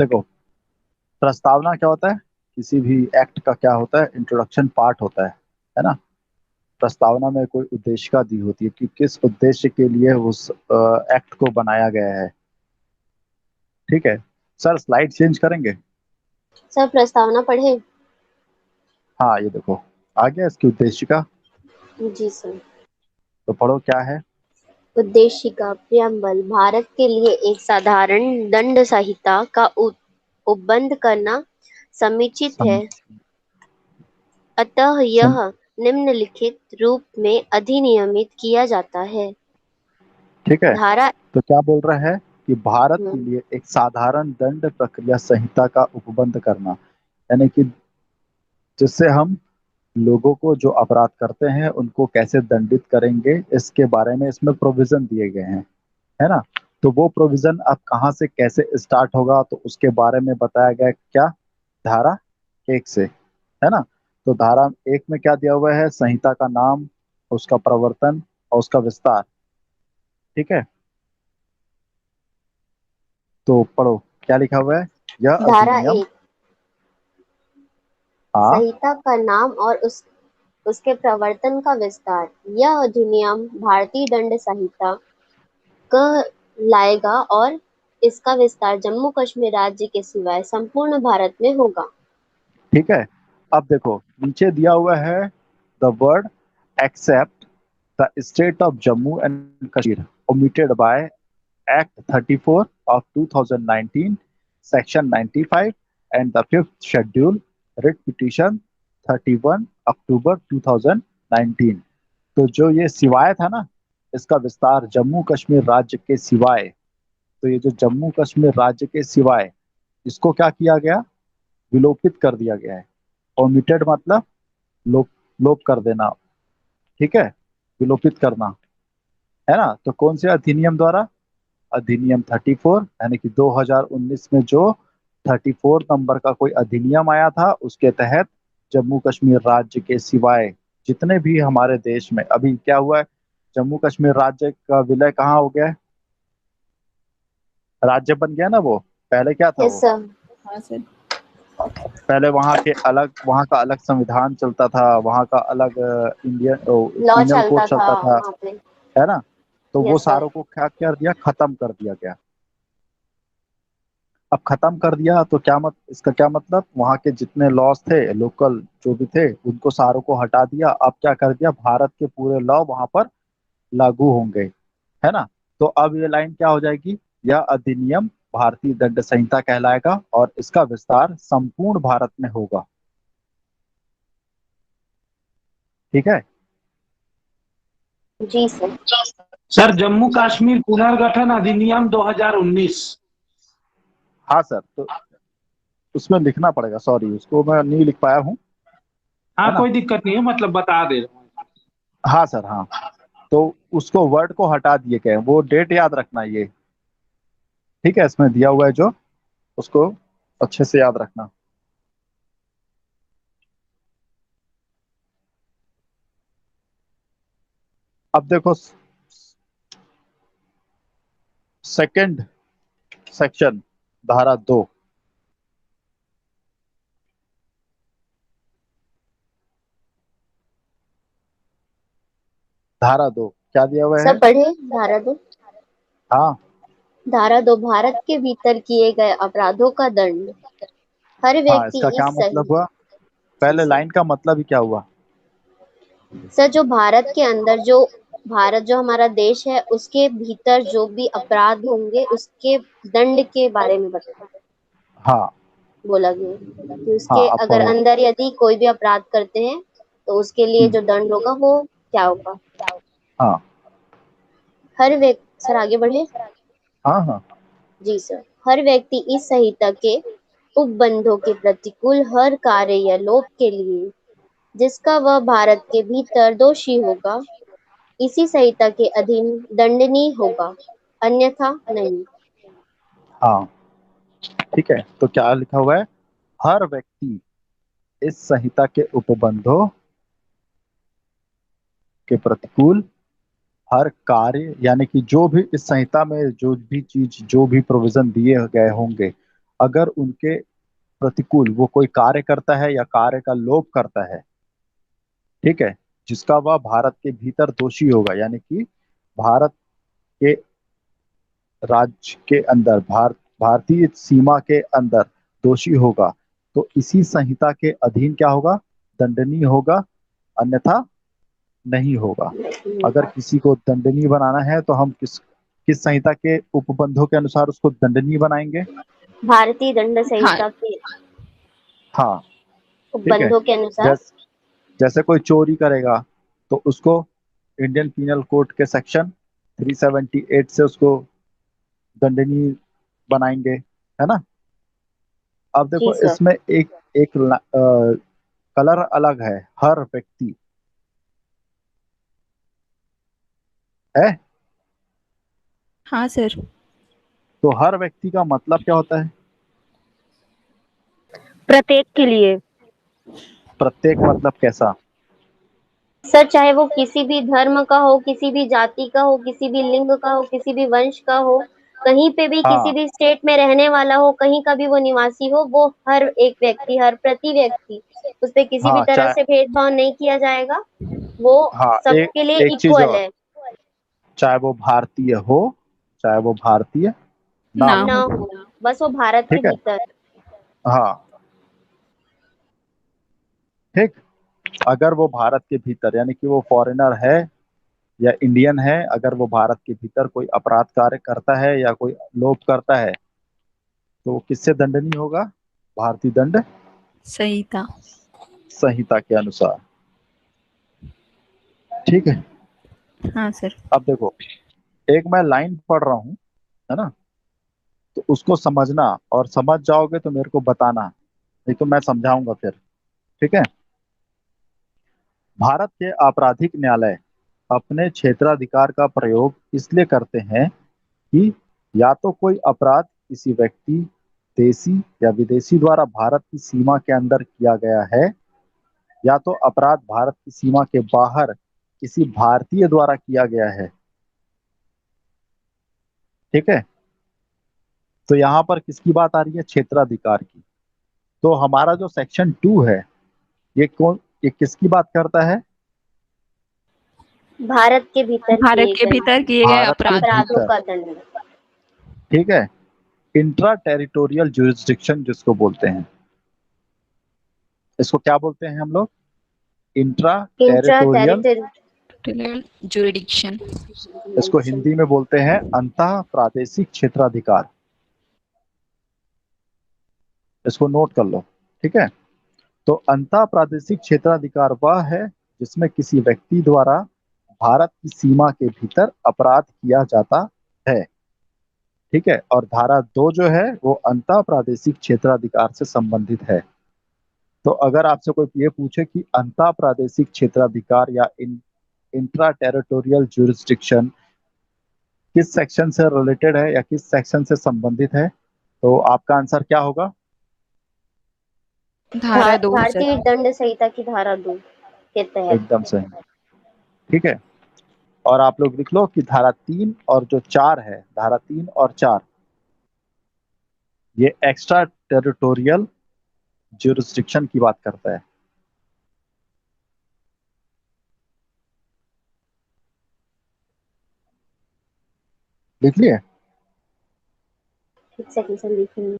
देखो, प्रस्तावना क्या होता है? किसी भी एक्ट का क्या होता है? इंट्रोडक्शन पार्ट होता है ना। प्रस्तावना में कोई उद्देशिका दी होती है कि किस उद्देश्य के लिए उस एक्ट को बनाया गया है। ठीक है सर, स्लाइड चेंज करेंगे। सर प्रस्तावना पढ़े। हाँ ये देखो, आ गया इसकी उद्देशिका। जी सर। तो पढ़ो क्या है। उद्देशिका प्रियम्बल भारत के लिए एक साधारण दंड संहिता का उपबंध करना समुचित है। सम, अतः सम, यह निम्नलिखित रूप में अधिनियमित किया जाता है। ठीक है। धारा तो क्या बोल रहा है कि भारत के हम्म, लिए एक साधारण दंड प्रक्रिया संहिता का उपबंध करना, यानी कि जिससे हम लोगों को जो अपराध करते हैं उनको कैसे दंडित करेंगे, इसके बारे में इसमें प्रोविजन दिए गए हैं, है ना। तो वो प्रोविजन अब कहाँ से कैसे स्टार्ट होगा, तो उसके बारे में बताया गया। क्या? धारा 1 से, है ना। तो धारा 1 में क्या दिया हुआ है? संहिता का नाम, उसका प्रवर्तन और उसका विस्तार। ठीक है, तो पढ़ो क्या लिखा हुआ है। यह धारा अधिनियम। 1 हाँ। संहिता का नाम और उसके प्रवर्तन का विस्तार। यह अधिनियम भारतीय दंड संहिता क लाएगा और इसका विस्तार जम्मू कश्मीर राज्य के सिवाय संपूर्ण भारत में होगा। ठीक है, अब देखो नीचे दिया हुआ है the word except the state of Jammu and Kashmir omitted by Act 34 of 2019, Section 95 and the fifth schedule, writ petition 31 अक्टूबर 2019। तो जो ये सिवाय था ना, इसका विस्तार जम्मू कश्मीर राज्य के सिवाय। तो ये जो जम्मू कश्मीर राज्य के सिवाय, इसको क्या किया गया? विलोपित कर दिया गया है। ओमिटेड मतलब लोप, लोप कर देना। ठीक है, विलोपित करना, है ना। तो कौन से अधिनियम द्वारा? अधिनियम 34, यानी कि 2019 में जो 34 नंबर का कोई अधिनियम आया था, उसके तहत जम्मू कश्मीर राज्य के सिवाय जितने भी हमारे देश में अभी क्या हुआ है, जम्मू कश्मीर राज्य का विलय कहाँ हो गया है? राज्य बन गया ना वो। पहले क्या था यस वो? सर। हाँ सर। पहले वहाँ का अलग संविधान चलता था, वहाँ का अलग इंडियन लॉ पीनल कोड चलता था चलता था, वहाँ पे। है ना। तो वो यस सर। सारों को क्या कर दिया? खत्म कर दिया गया। अब खत्म कर दिया तो क्या इसका क्या मतलब? वहाँ के जितने लॉज थे, लोकल जो भी थे, उनको सारों को हटा दिया। अब क्या कर दिया? भारत के पूरे लॉ वहाँ पर लागू होंगे, है ना। तो अब ये लाइन क्या हो जाएगी? यह अधिनियम भारतीय दंड संहिता कहलाएगा और इसका विस्तार संपूर्ण भारत में होगा। ठीक है। जी सर। सर जम्मू कश्मीर पुनर्गठन अधिनियम 2019। हाँ सर, तो उसमें लिखना पड़ेगा, सॉरी उसको मैं नहीं लिख पाया हूँ, है हाँ ना। कोई दिक्कत नहीं है, मतलब बता दे रहा हूँ। हाँ सर, हाँ। तो उसको वर्ड को हटा दिए गए, वो डेट याद रखना ये। ठीक है, इसमें दिया हुआ है जो, उसको अच्छे से याद रखना। अब देखो सेकंड सेक्शन, धारा 2। धारा 2 क्या दिया हुआ सब है? पढ़े धारा 2। हाँ। धारा 2 भारत के भीतर किए गए अपराधों का दंड। हर हाँ, व्यक्ति इसका क्या इस सही। मतलब हुआ? जी पहले सर। लाइन का मतलब ही क्या हुआ? सर जो भारत के अंदर जो भारत जो हमारा देश है उसके भीतर जो भी अपराध होंगे उसके दंड के बारे में बता हाँ। बोला गया कि हाँ, उसके अब अगर पढ़ो। अंदर यदि कोई भी अपराध करते हैं तो उसके लिए हम्म, जो दंड होगा वो क्या होगा। हाँ। हर व्यक्ति सर आगे बढ़े। हाँ। हाँ। जी सर। हर व्यक्ति इस संहिता के उपबंधों के प्रतिकूल हर कार्य या लोप के लिए जिसका वह भारत के भीतर दोषी होगा इसी संहिता के अधीन दंडनीय होगा अन्यथा नहीं। हाँ, ठीक है। तो क्या लिखा हुआ है? हर व्यक्ति इस संहिता के उपबंधों के प्रतिकूल हर कार्य, यानी कि जो भी इस संहिता में जो भी चीज, जो भी प्रोविजन दिए गए होंगे, अगर उनके प्रतिकूल वो कोई कार्य करता है या कार्य का लोप करता है, ठीक है, जिसका वह भारत के भीतर दोषी होगा, यानी कि भारत के राज्य के अंदर, भारतीय सीमा के अंदर दोषी होगा, तो इसी संहिता के अधीन क्या होगा, दंडनीय होगा, अन्यथा नहीं होगा। अगर किसी को दंडनीय बनाना है तो हम किस किस संहिता के उपबंधों के अनुसार उसको दंडनीय बनाएंगे? भारतीय दंड हाँ संहिता के हाँ, ठीक है। उपबंधों के अनुसार। जैसे कोई चोरी करेगा तो उसको इंडियन पीनल कोड के सेक्शन 378 से उसको दंडनीय बनाएंगे, है ना। अब जी देखो सर। इसमें एक एक कलर अलग है, हर व्यक्ति है। हाँ सर। तो हर व्यक्ति का मतलब क्या होता है? प्रत्येक के लिए। प्रत्येक मतलब कैसा? सर चाहे वो किसी भी धर्म का हो, किसी भी जाति का हो, किसी भी लिंग का हो, किसी भी वंश का हो, कहीं पे भी किसी हाँ भी स्टेट में रहने वाला हो, कहीं का भी वो निवासी हो, वो हर एक व्यक्ति, हर प्रति व्यक्ति, उस पे किसी भी हाँ तरह चाहे से भेदभाव नहीं किया जाएगा। वो हाँ एक सबके लिए एक चीज इक्वल और, है। चाहे वो भारतीय हो, चाहे वो भारतीय ना ना हो, ना हो। हो, बस वो भारत के ठीक है। भीतर। हाँ, ठीक। अगर वो भारत के भीतर, यानी कि वो फॉरेनर है या इंडियन है, अगर वो भारत के भीतर कोई अपराध कार्य करता है या कोई लोप करता है, तो वो किससे दंडनीय होगा? भारतीय दंड संहिता। संहिता के अनुसार, ठीक है। हाँ सर। अब देखो, एक मैं लाइन पढ़ रहा हूँ, है ना, तो उसको समझना, और समझ जाओगे तो मेरे को बताना, नहीं तो मैं समझाऊंगा फिर, ठीक है। भारत के आपराधिक न्यायालय अपने क्षेत्राधिकार का प्रयोग इसलिए करते हैं कि या तो कोई अपराध किसी व्यक्ति, देशी या विदेशी द्वारा भारत की सीमा के अंदर किया गया है, या तो अपराध भारत की सीमा के बाहर किसी भारतीय द्वारा किया गया है, ठीक है। तो यहाँ पर किसकी बात आ रही है? क्षेत्राधिकार की। तो हमारा जो सेक्शन 2 है, ये किसकी बात करता है? भारत के भीतर भारत किए के गए भीतर किए गए भारत के अपराधों भीतर, का दंड। ठीक है। इंट्रा टेरिटोरियल जुरिस्डिक्शन जिसको बोलते हैं, इसको क्या बोलते हैं हम लोग? Intra intra territorial. Territorial jurisdiction. इसको हिंदी में बोलते हैं अंतः प्रादेशिक क्षेत्राधिकार। इसको नोट कर लो, ठीक है। तो अंतः प्रादेशिक क्षेत्राधिकार वह है जिसमें किसी व्यक्ति द्वारा भारत की सीमा के भीतर अपराध किया जाता है, ठीक है। और धारा 2 जो है वो अंतः प्रादेशिक क्षेत्राधिकार से संबंधित है। तो अगर आपसे कोई ये पूछे कि अंतः प्रादेशिक क्षेत्राधिकार या इंट्रा टेरिटोरियल जुरिस्डिक्शन किस सेक्शन से रिलेटेड है या किस सेक्शन से संबंधित है, तो आपका आंसर क्या होगा? धारा 2 भारतीय सर। दंड संहिता की धारा 2 के तहत। एकदम सही, ठीक है। और आप लोग लिख लो कि धारा 3 और जो 4 है, धारा 3 और 4, ये एक्स्ट्रा टेरिटोरियल जुरिस्डिक्शन की बात करता है। लिख लिए? एक सेकंड सर लिखेंगे।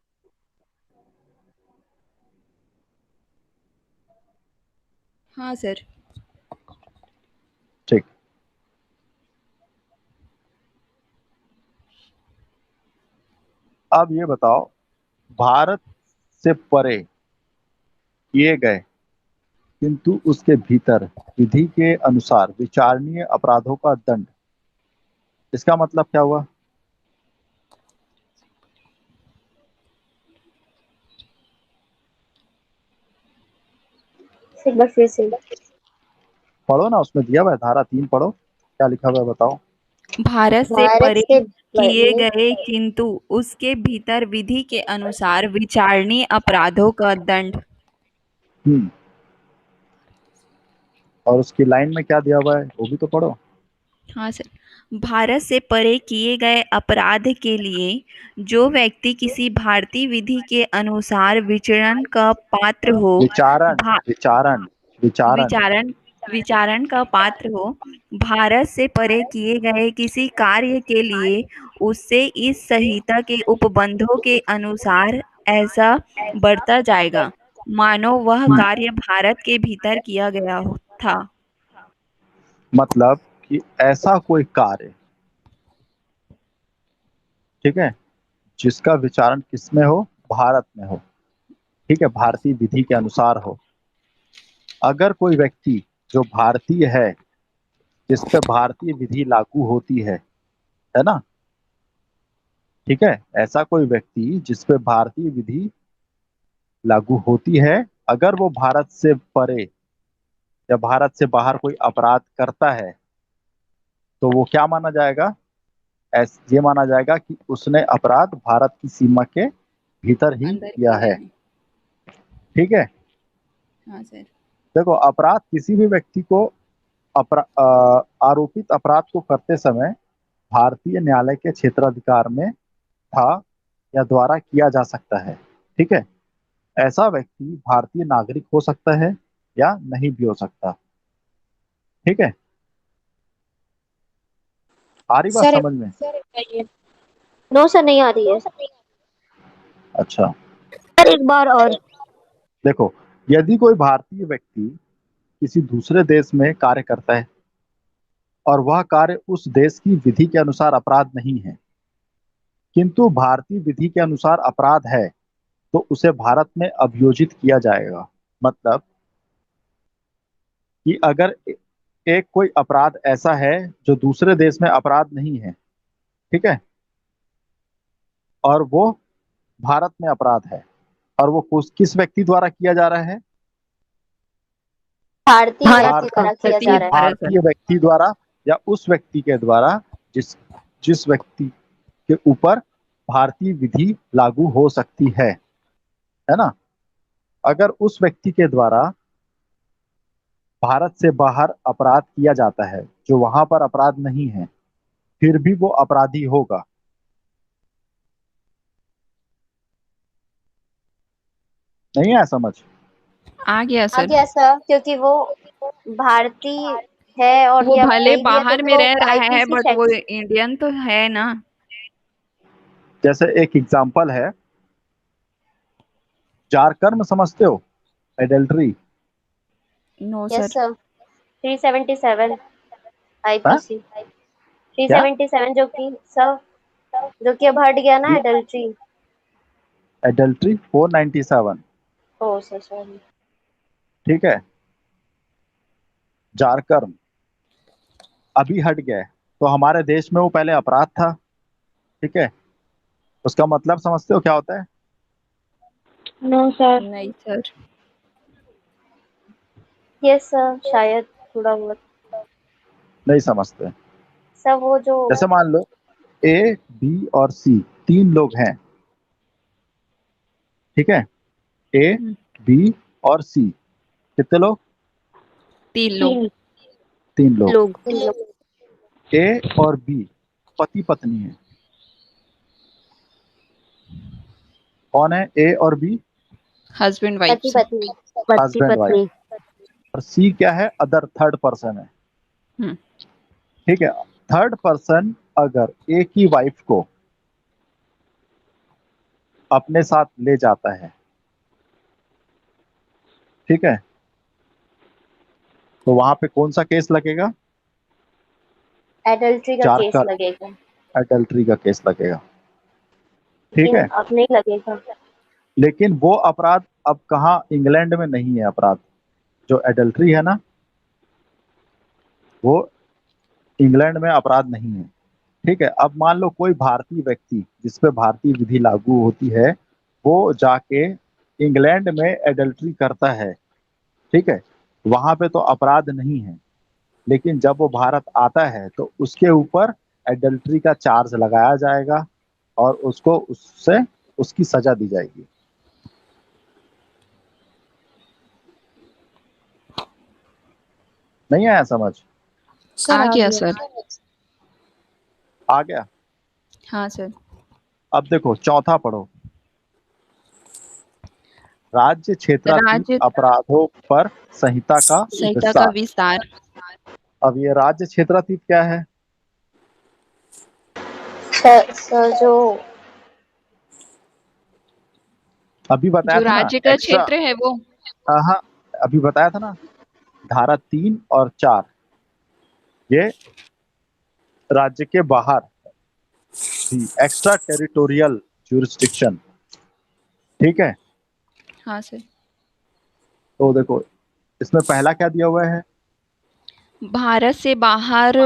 हाँ सर। ठीक। अब ये बताओ, भारत से परे किए गए किंतु उसके भीतर विधि के अनुसार विचारणीय अपराधों का दंड, इसका मतलब क्या हुआ? एक बार फिर से। पढ़ो ना, उसमें दिया हुआ है, धारा 3 पढ़ो, क्या लिखा हुआ है बताओ। भारत से भारत परे से किए परे गए किंतु उसके भीतर विधि के अनुसार विचारणीय अपराधों का दंड। हम्म। और उसकी लाइन में क्या दिया हुआ है वो भी तो पढ़ो। हाँ सर। भारत से परे किए गए अपराध के लिए जो व्यक्ति किसी भारतीय विधि के अनुसार विचरण का पात्र हो, विचारण भा, विचारण विचारण विचारण विचारण का पात्र हो, भारत से परे किए गए किसी कार्य के लिए उससे इस संहिता के उपबंधों के अनुसार ऐसा बढ़ता जाएगा, मानो वह हम्म, कार्य भारत के भीतर किया गया था। मतलब कि ऐसा कोई कार्य, ठीक है, जिसका विचारण किसमें हो, भारत में हो, ठीक है, भारतीय विधि के अनुसार हो। अगर कोई व्यक्ति जो भारतीय है, जिस पे भारतीय विधि लागू होती है ना, ठीक है, ऐसा कोई व्यक्ति जिस पे भारतीय विधि लागू होती है, अगर वो भारत से परे या भारत से बाहर कोई अपराध करता है, तो वो क्या माना जाएगा, ये माना जाएगा कि उसने अपराध भारत की सीमा के भीतर ही अंदर किया किया है। है। ठीक है, हाँ सर। देखो, अपराध किसी भी व्यक्ति को आरोपित अपराध को करते समय भारतीय न्यायालय के क्षेत्राधिकार में था या द्वारा किया जा सकता है। ठीक है, ऐसा व्यक्ति भारतीय नागरिक हो सकता है या नहीं भी हो सकता। ठीक है, आ रही बात सर समझ में? नो सर, नहीं आ रही है। अच्छा, सर एक बार और। देखो, यदि कोई भारतीय व्यक्ति किसी दूसरे देश में कार्य करता है और वह कार्य उस देश की विधि के अनुसार अपराध नहीं है, किंतु भारतीय विधि के अनुसार अपराध है, तो उसे भारत में अभियोजित किया जाएगा। मतलब कि अगर एक कोई अपराध ऐसा है जो दूसरे देश में अपराध नहीं है, ठीक है, और वो भारत में अपराध है, और वो किस व्यक्ति द्वारा किया जा रहा है, भारतीय व्यक्ति भारतीय द्वारा किया भारतीय जा रहा है। द्वारा सर। भारतीय व्यक्ति द्वारा, या उस व्यक्ति के द्वारा जिस जिस व्यक्ति के ऊपर भारतीय विधि लागू हो सकती है ना। अगर उस व्यक्ति के द्वारा भारत से बाहर अपराध किया जाता है जो वहां पर अपराध नहीं है, फिर भी वो अपराधी होगा। नहीं है समझ? आ गया आ सर। गया सर, क्योंकि वो भारतीय है और वो या भले नहीं भी है तो बाहर भी में वो रह रहा है आईपीसी बट वो सेक्स। इंडियन तो है ना। जैसे एक एग्जांपल है, जारकर्म समझते हो, adultery? No yes sir. Sir, 377 हाँ, आईपीसी, क्या? 377 जो कि सर, जो कि अब हट गया ना, एडल्ट्री। एडल्ट्री 497। ओ सर सॉरी। ठीक है, जारकर्म अभी हट गया है, तो हमारे देश में वो पहले अपराध था। ठीक है, उसका मतलब समझते हो क्या होता है? No sir. नहीं सर। यस सर, शायद थोड़ा बहुत। नहीं समझते? सर वो जो जैसे मान लो ए, बी और सी, तीन लोग हैं, ठीक है, ए, हम्म, बी और सी, कितने लोग? 3 लोग। तीन तीन लोग। लोग ए और बी पति पत्नी है। कौन है ए और बी? हस्बैंड वाइफ पति सर। पत्नी, पति हस्बैंड वाइफ। पत्नी। और सी क्या है? अदर, थर्ड पर्सन है। हम्म, ठीक है, थर्ड पर्सन अगर ए की वाइफ को अपने साथ ले जाता है, ठीक है, तो वहां पे कौन सा केस लगेगा? एडल्ट्री का चार केस का लगेगा। एडल्ट्री का केस लगेगा। ठीक लेकिन है, अब नहीं लगेगा। लेकिन वो अपराध अब कहाँ, इंग्लैंड में नहीं है अपराध। जो एडल्ट्री है ना, वो इंग्लैंड में अपराध नहीं है। ठीक है, अब मान लो कोई भारतीय व्यक्ति जिस पे भारतीय विधि लागू होती है, वो जाके इंग्लैंड में एडल्ट्री करता है, ठीक है, वहां पे तो अपराध नहीं है, लेकिन जब वो भारत आता है तो उसके ऊपर एडल्ट्री का चार्ज लगाया जाएगा और उसको उससे उसकी सजा दी जाएगी। नहीं आया समझ? सर आ आ गया गया। सर। आ गया। हाँ सर। अब देखो चौथा पढ़ो। राज्य क्षेत्रातीत राज्य अपराधों पर संहिता का संहिता का विस्तार। विस्तार। अब ये राज्य क्षेत्रातीत क्या है? सर जो अभी बताया जो था ना राज्य का एक्स्ट्रा। क्षेत्र है वो। हाँ, अभी बताया था ना, धारा 3 और 4 ये राज्य के बाहर भी एक्स्ट्रा टेरिटोरियल ज्यूरिस्डिक्शन। ठीक है, हाँ सर। तो देखो इसमें पहला क्या दिया हुआ है? भारत से बाहर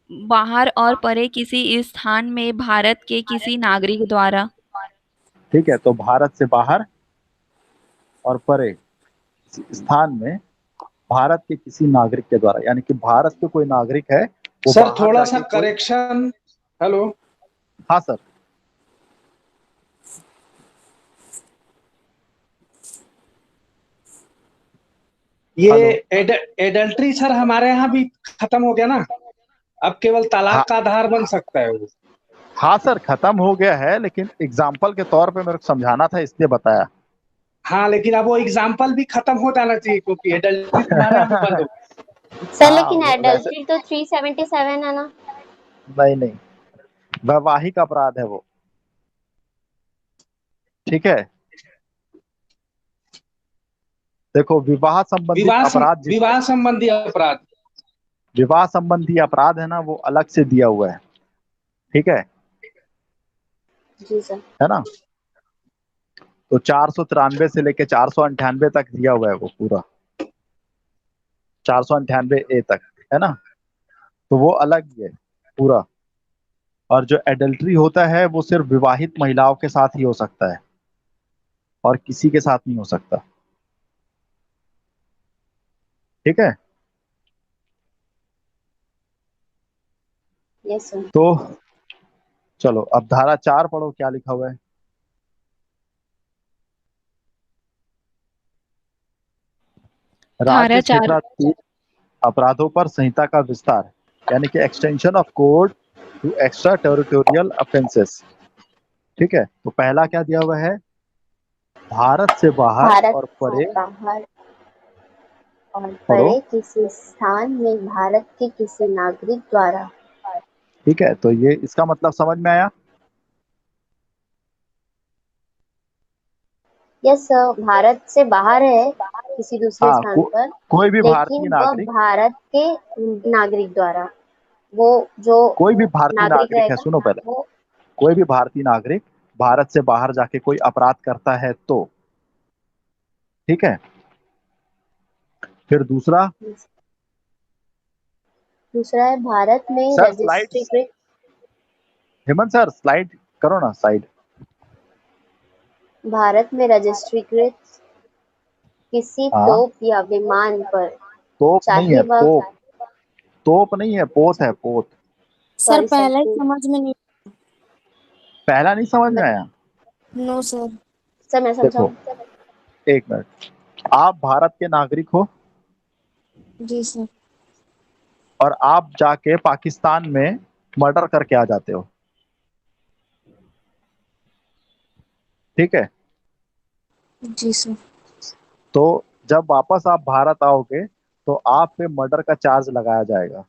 बाहर और परे किसी स्थान में भारत के किसी नागरिक द्वारा। ठीक है, तो भारत से बाहर और परे किसी स्थान में भारत के किसी नागरिक के द्वारा, यानी कि भारत के कोई नागरिक है वो सर बाहर थोड़ा सा जाके कोई। करेक्शन। हेलो। हाँ सर। ये हेलो। एडल्ट्री सर हमारे यहाँ भी खत्म हो गया ना, अब केवल हाँ तलाक का आधार बन सकता है वो। हाँ सर, खत्म हो गया है, लेकिन एग्जाम्पल के तौर पे मेरे को समझाना था इसलिए बताया। हाँ लेकिन अब वो एग्जाम्पल भी खत्म हो जाना चाहिए क्योंकि एडल्ट्री तुम्हारे यहाँ भी बंद हो गई। सर हाँ लेकिन वैसे एडल्ट्री तो 377 है ना। नहीं नहीं, वैवाहिक अपराध है वो। ठीक है, देखो विवाह संबंधित अपराध जिसमें विवाह संबंधी अपराध। विवाह संबंधी अपराध है ना, वो अलग से दिया हुआ है। ठीक जी सर। है ना? तो 493 से लेके 498 तक दिया हुआ है वो पूरा, 498 तक, है ना? तो वो अलग ही है पूरा। और जो एडल्ट्री होता है वो सिर्फ विवाहित महिलाओं के साथ ही हो सकता है और किसी के साथ नहीं हो सकता। ठीक है, यस सर। तो चलो अब धारा 4 पढ़ो, क्या लिखा हुआ है? धारा राज्य 4। क्षेत्रातीत अपराधों पर संहिता का विस्तार, यानी कि extension of code to extra territorial offences. ठीक है, तो पहला क्या दिया हुआ है? भारत से बाहर भारत और से परे। बाहर और पढ़ो। परे किसी स्थान में भारत के किसी नागरिक द्वारा। ठीक है, तो ये इसका मतलब समझ में आया? यस सर, भारत से बाहर है किसी दूसरे हाँ, स्थान पर, कोई भी भारतीय लेकिन वह नागरिक, भारत के नागरिक द्वारा, वो जो कोई भी भारतीय नागरिक नागरिक है, रहेगा सुनो पहले, वो। कोई भी भारतीय नागरिक भारत से बाहर जाके कोई अपराध करता है तो। ठीक है, फिर दूसरा। दूसरा है भारत में सर स्लाइड, रजिस्ट्रीकृत। हेमंत सर स्लाइड करो ना, साइड। भारत में रजिस्ट्रीकृत किसी हाँ, तोप या विमान पर, तोप नहीं चाहे है, वह। पोप। तोप नहीं है, पोत है, पोत। Sir sorry sir. पहला ही समझ में नहीं। पहला नहीं समझ में आया? No sir. सर मैं देखो समझाऊं। एक मिनट, आप भारत के नागरिक हो जी सर। और आप जाके पाकिस्तान में मर्डर करके आ जाते हो। ठीक है, जी सर। तो जब वापस आप भारत आओगे तो आप पे मर्डर का चार्ज लगाया जाएगा।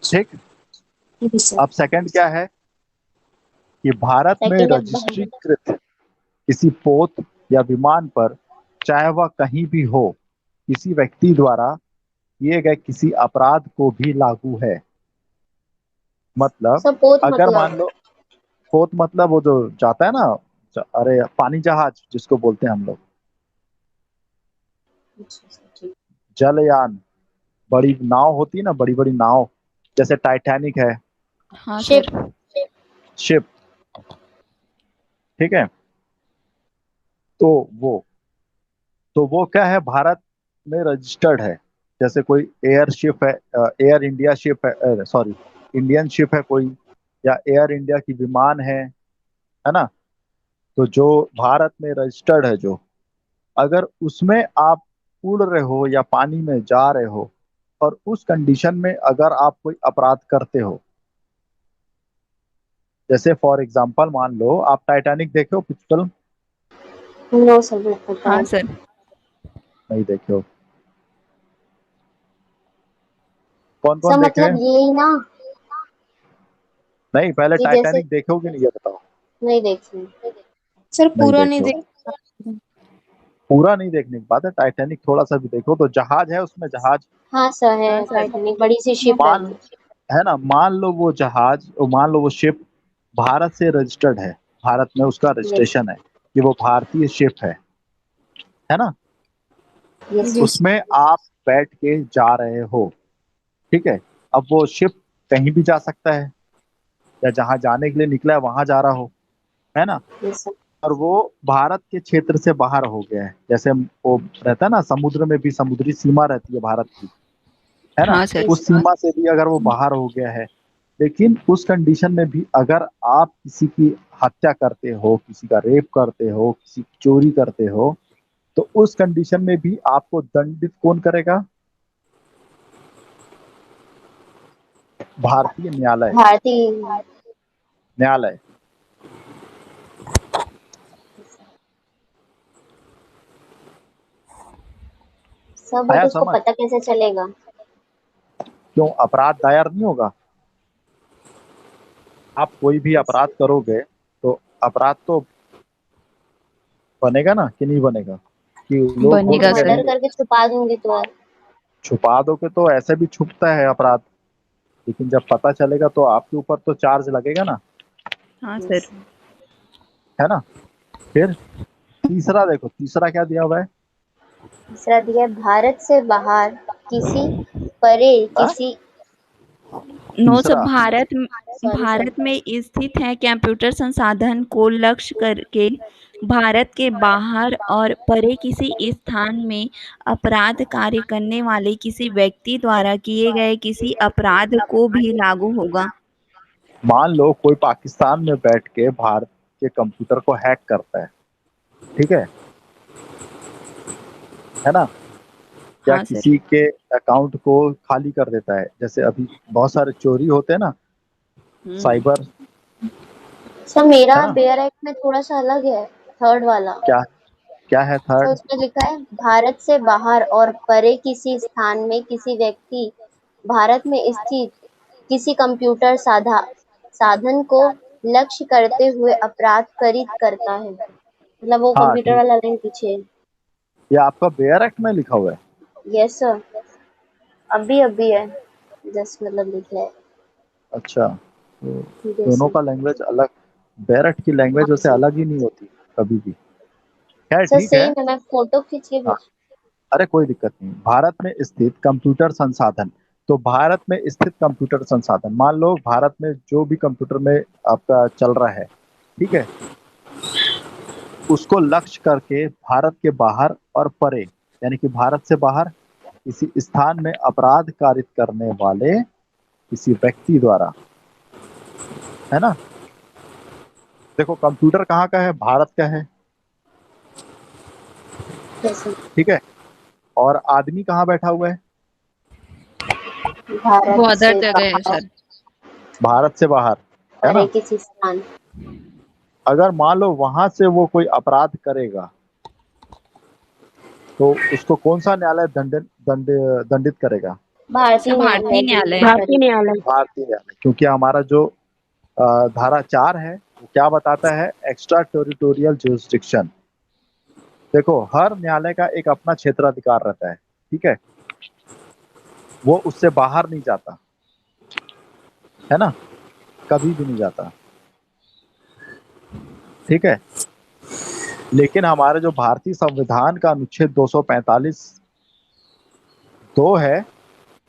ठीक, जी सर। अब सेकंड क्या है कि भारत में सेकंड है रजिस्ट्रीकृत किसी पोत या विमान पर, चाहे वह कहीं भी हो, किसी व्यक्ति द्वारा किए गए किसी अपराध को भी लागू है। मतलब सपोर्ट अगर मतलब। मान लो, पोत मतलब वो जो जाता है ना, अरे पानी जहाज जिसको बोलते हैं हम लोग, ठीक। जलयान, बड़ी नाव होती है ना, बड़ी बड़ी नाव, जैसे टाइटैनिक है, हाँ शिप। सर। शिप। ठीक है, तो वो तो वो क्या है, भारत में रजिस्टर्ड है। जैसे कोई एयर शिप है, एयर इंडिया शिप है, सॉरी इंडियन शिप है कोई, या एयर इंडिया की विमान है ना? तो जो भारत में रजिस्टर्ड है, जो अगर उसमें आप उड़ रहे हो या पानी में जा रहे हो और उस कंडीशन में अगर आप कोई अपराध करते हो, जैसे फॉर एग्जांपल मान लो आप टाइटैनिक देखे हो कुछ फिल्म? नो सर, नहीं पता हाँ है। सर। नहीं देखे हो? कौन सर कौन देखे हैं? मतलब यही ना नहीं, पहले कि जैसे टाइटैनिक देखे हो कि नहीं ये बताओ। नहीं देखी। सर नहीं पूरा देखे नहीं हो? देखा। पूरा नहीं देखने की बात है, टाइटैनिक थोड़ा सा भी देखो तो जहाज है उसमें, जहाज हाँ सर, है हाँ सर। टाइटैनिक, बड़ी सी शिप है मान, वो। है ना, मान लो वो जहाज, मान लो वो शिप भारत से रजिस्टर्ड है, भारत में उसका यस, रजिस्ट्रेशन है कि वो भारतीय शिप है ना, यस जी सर। सर। उसमें आप बैठ के जा रहे हो, ठीक है। अब वो शिप कहीं भी जा सकता है, या जहां जाने के लिए निकला है वहां जा रहा हो, है ना, यस सर। और वो भारत के क्षेत्र से बाहर हो गया है, जैसे वो रहता है ना समुद्र में भी समुद्री सीमा रहती है भारत की, है ना, हाँ सर। यस उस सीमा से भी अगर वो बाहर हो गया है, लेकिन उस कंडीशन में भी अगर आप किसी की हत्या करते हो, किसी का रेप करते हो, किसी की चोरी करते हो, तो उस कंडीशन में भी आपको दंडित कौन करेगा? भारतीय न्यायालय, भारतीय। न्यायालय। सर बट आया उसको समझ? पता कैसे चलेगा? क्यों अपराध दायर नहीं होगा? आप कोई भी अपराध करोगे तो अपराध तो बनेगा ना कि नहीं बनेगा, कि लोग अगर बनेगा बोलेंगे सर। मर्डर नहीं, करके छुपा दूंगी तो? छुपा दोगे तो ऐसे भी छुपता है अपराध, लेकिन जब पता चलेगा तो आपके ऊपर तो चार्ज लगेगा ना, हाँ यस सर। सर। है ना। फिर तीसरा देखो, तीसरा क्या दिया हुआ है? तीसरा दिया है, भारत से बाहर किसी परे हाँ? किसी। No sir. तीसरा, सॉरी सर। भारत में स्थित है कंप्यूटर संसाधन को लक्ष्य करके भारत के बाहर और परे किसी स्थान में अपराध कार्य करने वाले किसी व्यक्ति द्वारा किए गए किसी अपराध को भी लागू होगा। मान लो कोई पाकिस्तान में बैठ के भारत के कंप्यूटर को हैक करता है, ठीक है ना, या हाँ सर। किसी के अकाउंट को खाली कर देता है, जैसे अभी बहुत सारे चोरी होते हैं ना, हम्म। साइबर, सर मेरा है ना। बेयर एक्ट में थोड़ा सा अलग है, थर्ड वाला। क्या, क्या है सर थर्ड? उसमें लिखा है, भारत से बाहर और परे किसी स्थान में किसी व्यक्ति भारत में स्थित किसी कंप्यूटर साधन को लक्ष्य करते हुए अपराध करित करता है। मतलब वो हाँ कंप्यूटर ठीक, वाला लाइन पीछे। ये आपका बेयर एक्ट में लिखा हुआ है? यस सर, अभी अभी है, जस्ट मतलब लिखा है। अच्छा, तो यस दोनों सर। का लैंग्वेज अलग, बेरट की लैंग्वेज हाँ वैसे सर। अलग ही नहीं होती कभी भी। खैर सर ठीक है। सेम है, मैं फोटो खींच के हाँ, भेज। अरे कोई दिक्कत नहीं, भारत में स्थित कंप्यूटर संसाधन, तो भारत में स्थित कंप्यूटर संसाधन, मान लो भारत में जो भी कंप्यूटर में आपका चल रहा है, ठीक है, उसको लक्ष्य करके भारत के बाहर और परे, यानी कि भारत से बाहर किसी स्थान में अपराध कारित करने वाले किसी व्यक्ति द्वारा, है ना। देखो कंप्यूटर कहाँ का है? भारत का है, यस सर। ठीक है, और आदमी कहाँ बैठा हुआ है? वो भारत अदर से जगह है बाहर सर। भारत से बाहर, है परे ना। किसी स्थान। अगर मान लो वहां से वो कोई अपराध करेगा, तो उसको कौन सा न्यायालय दंडित करेगा? भारतीय सर भारतीय न्यायालय न्यायालय। भारतीय न्यायालय। भारतीय न्यायालय, क्योंकि हमारा जो धारा 4 है वो क्या बताता है? Extra territorial jurisdiction. देखो हर न्यायालय का एक अपना क्षेत्राधिकार रहता है, ठीक है, वो उससे बाहर नहीं जाता, है ना, कभी भी नहीं जाता, ठीक है। लेकिन हमारे जो भारतीय संविधान का अनुच्छेद 245 2 है,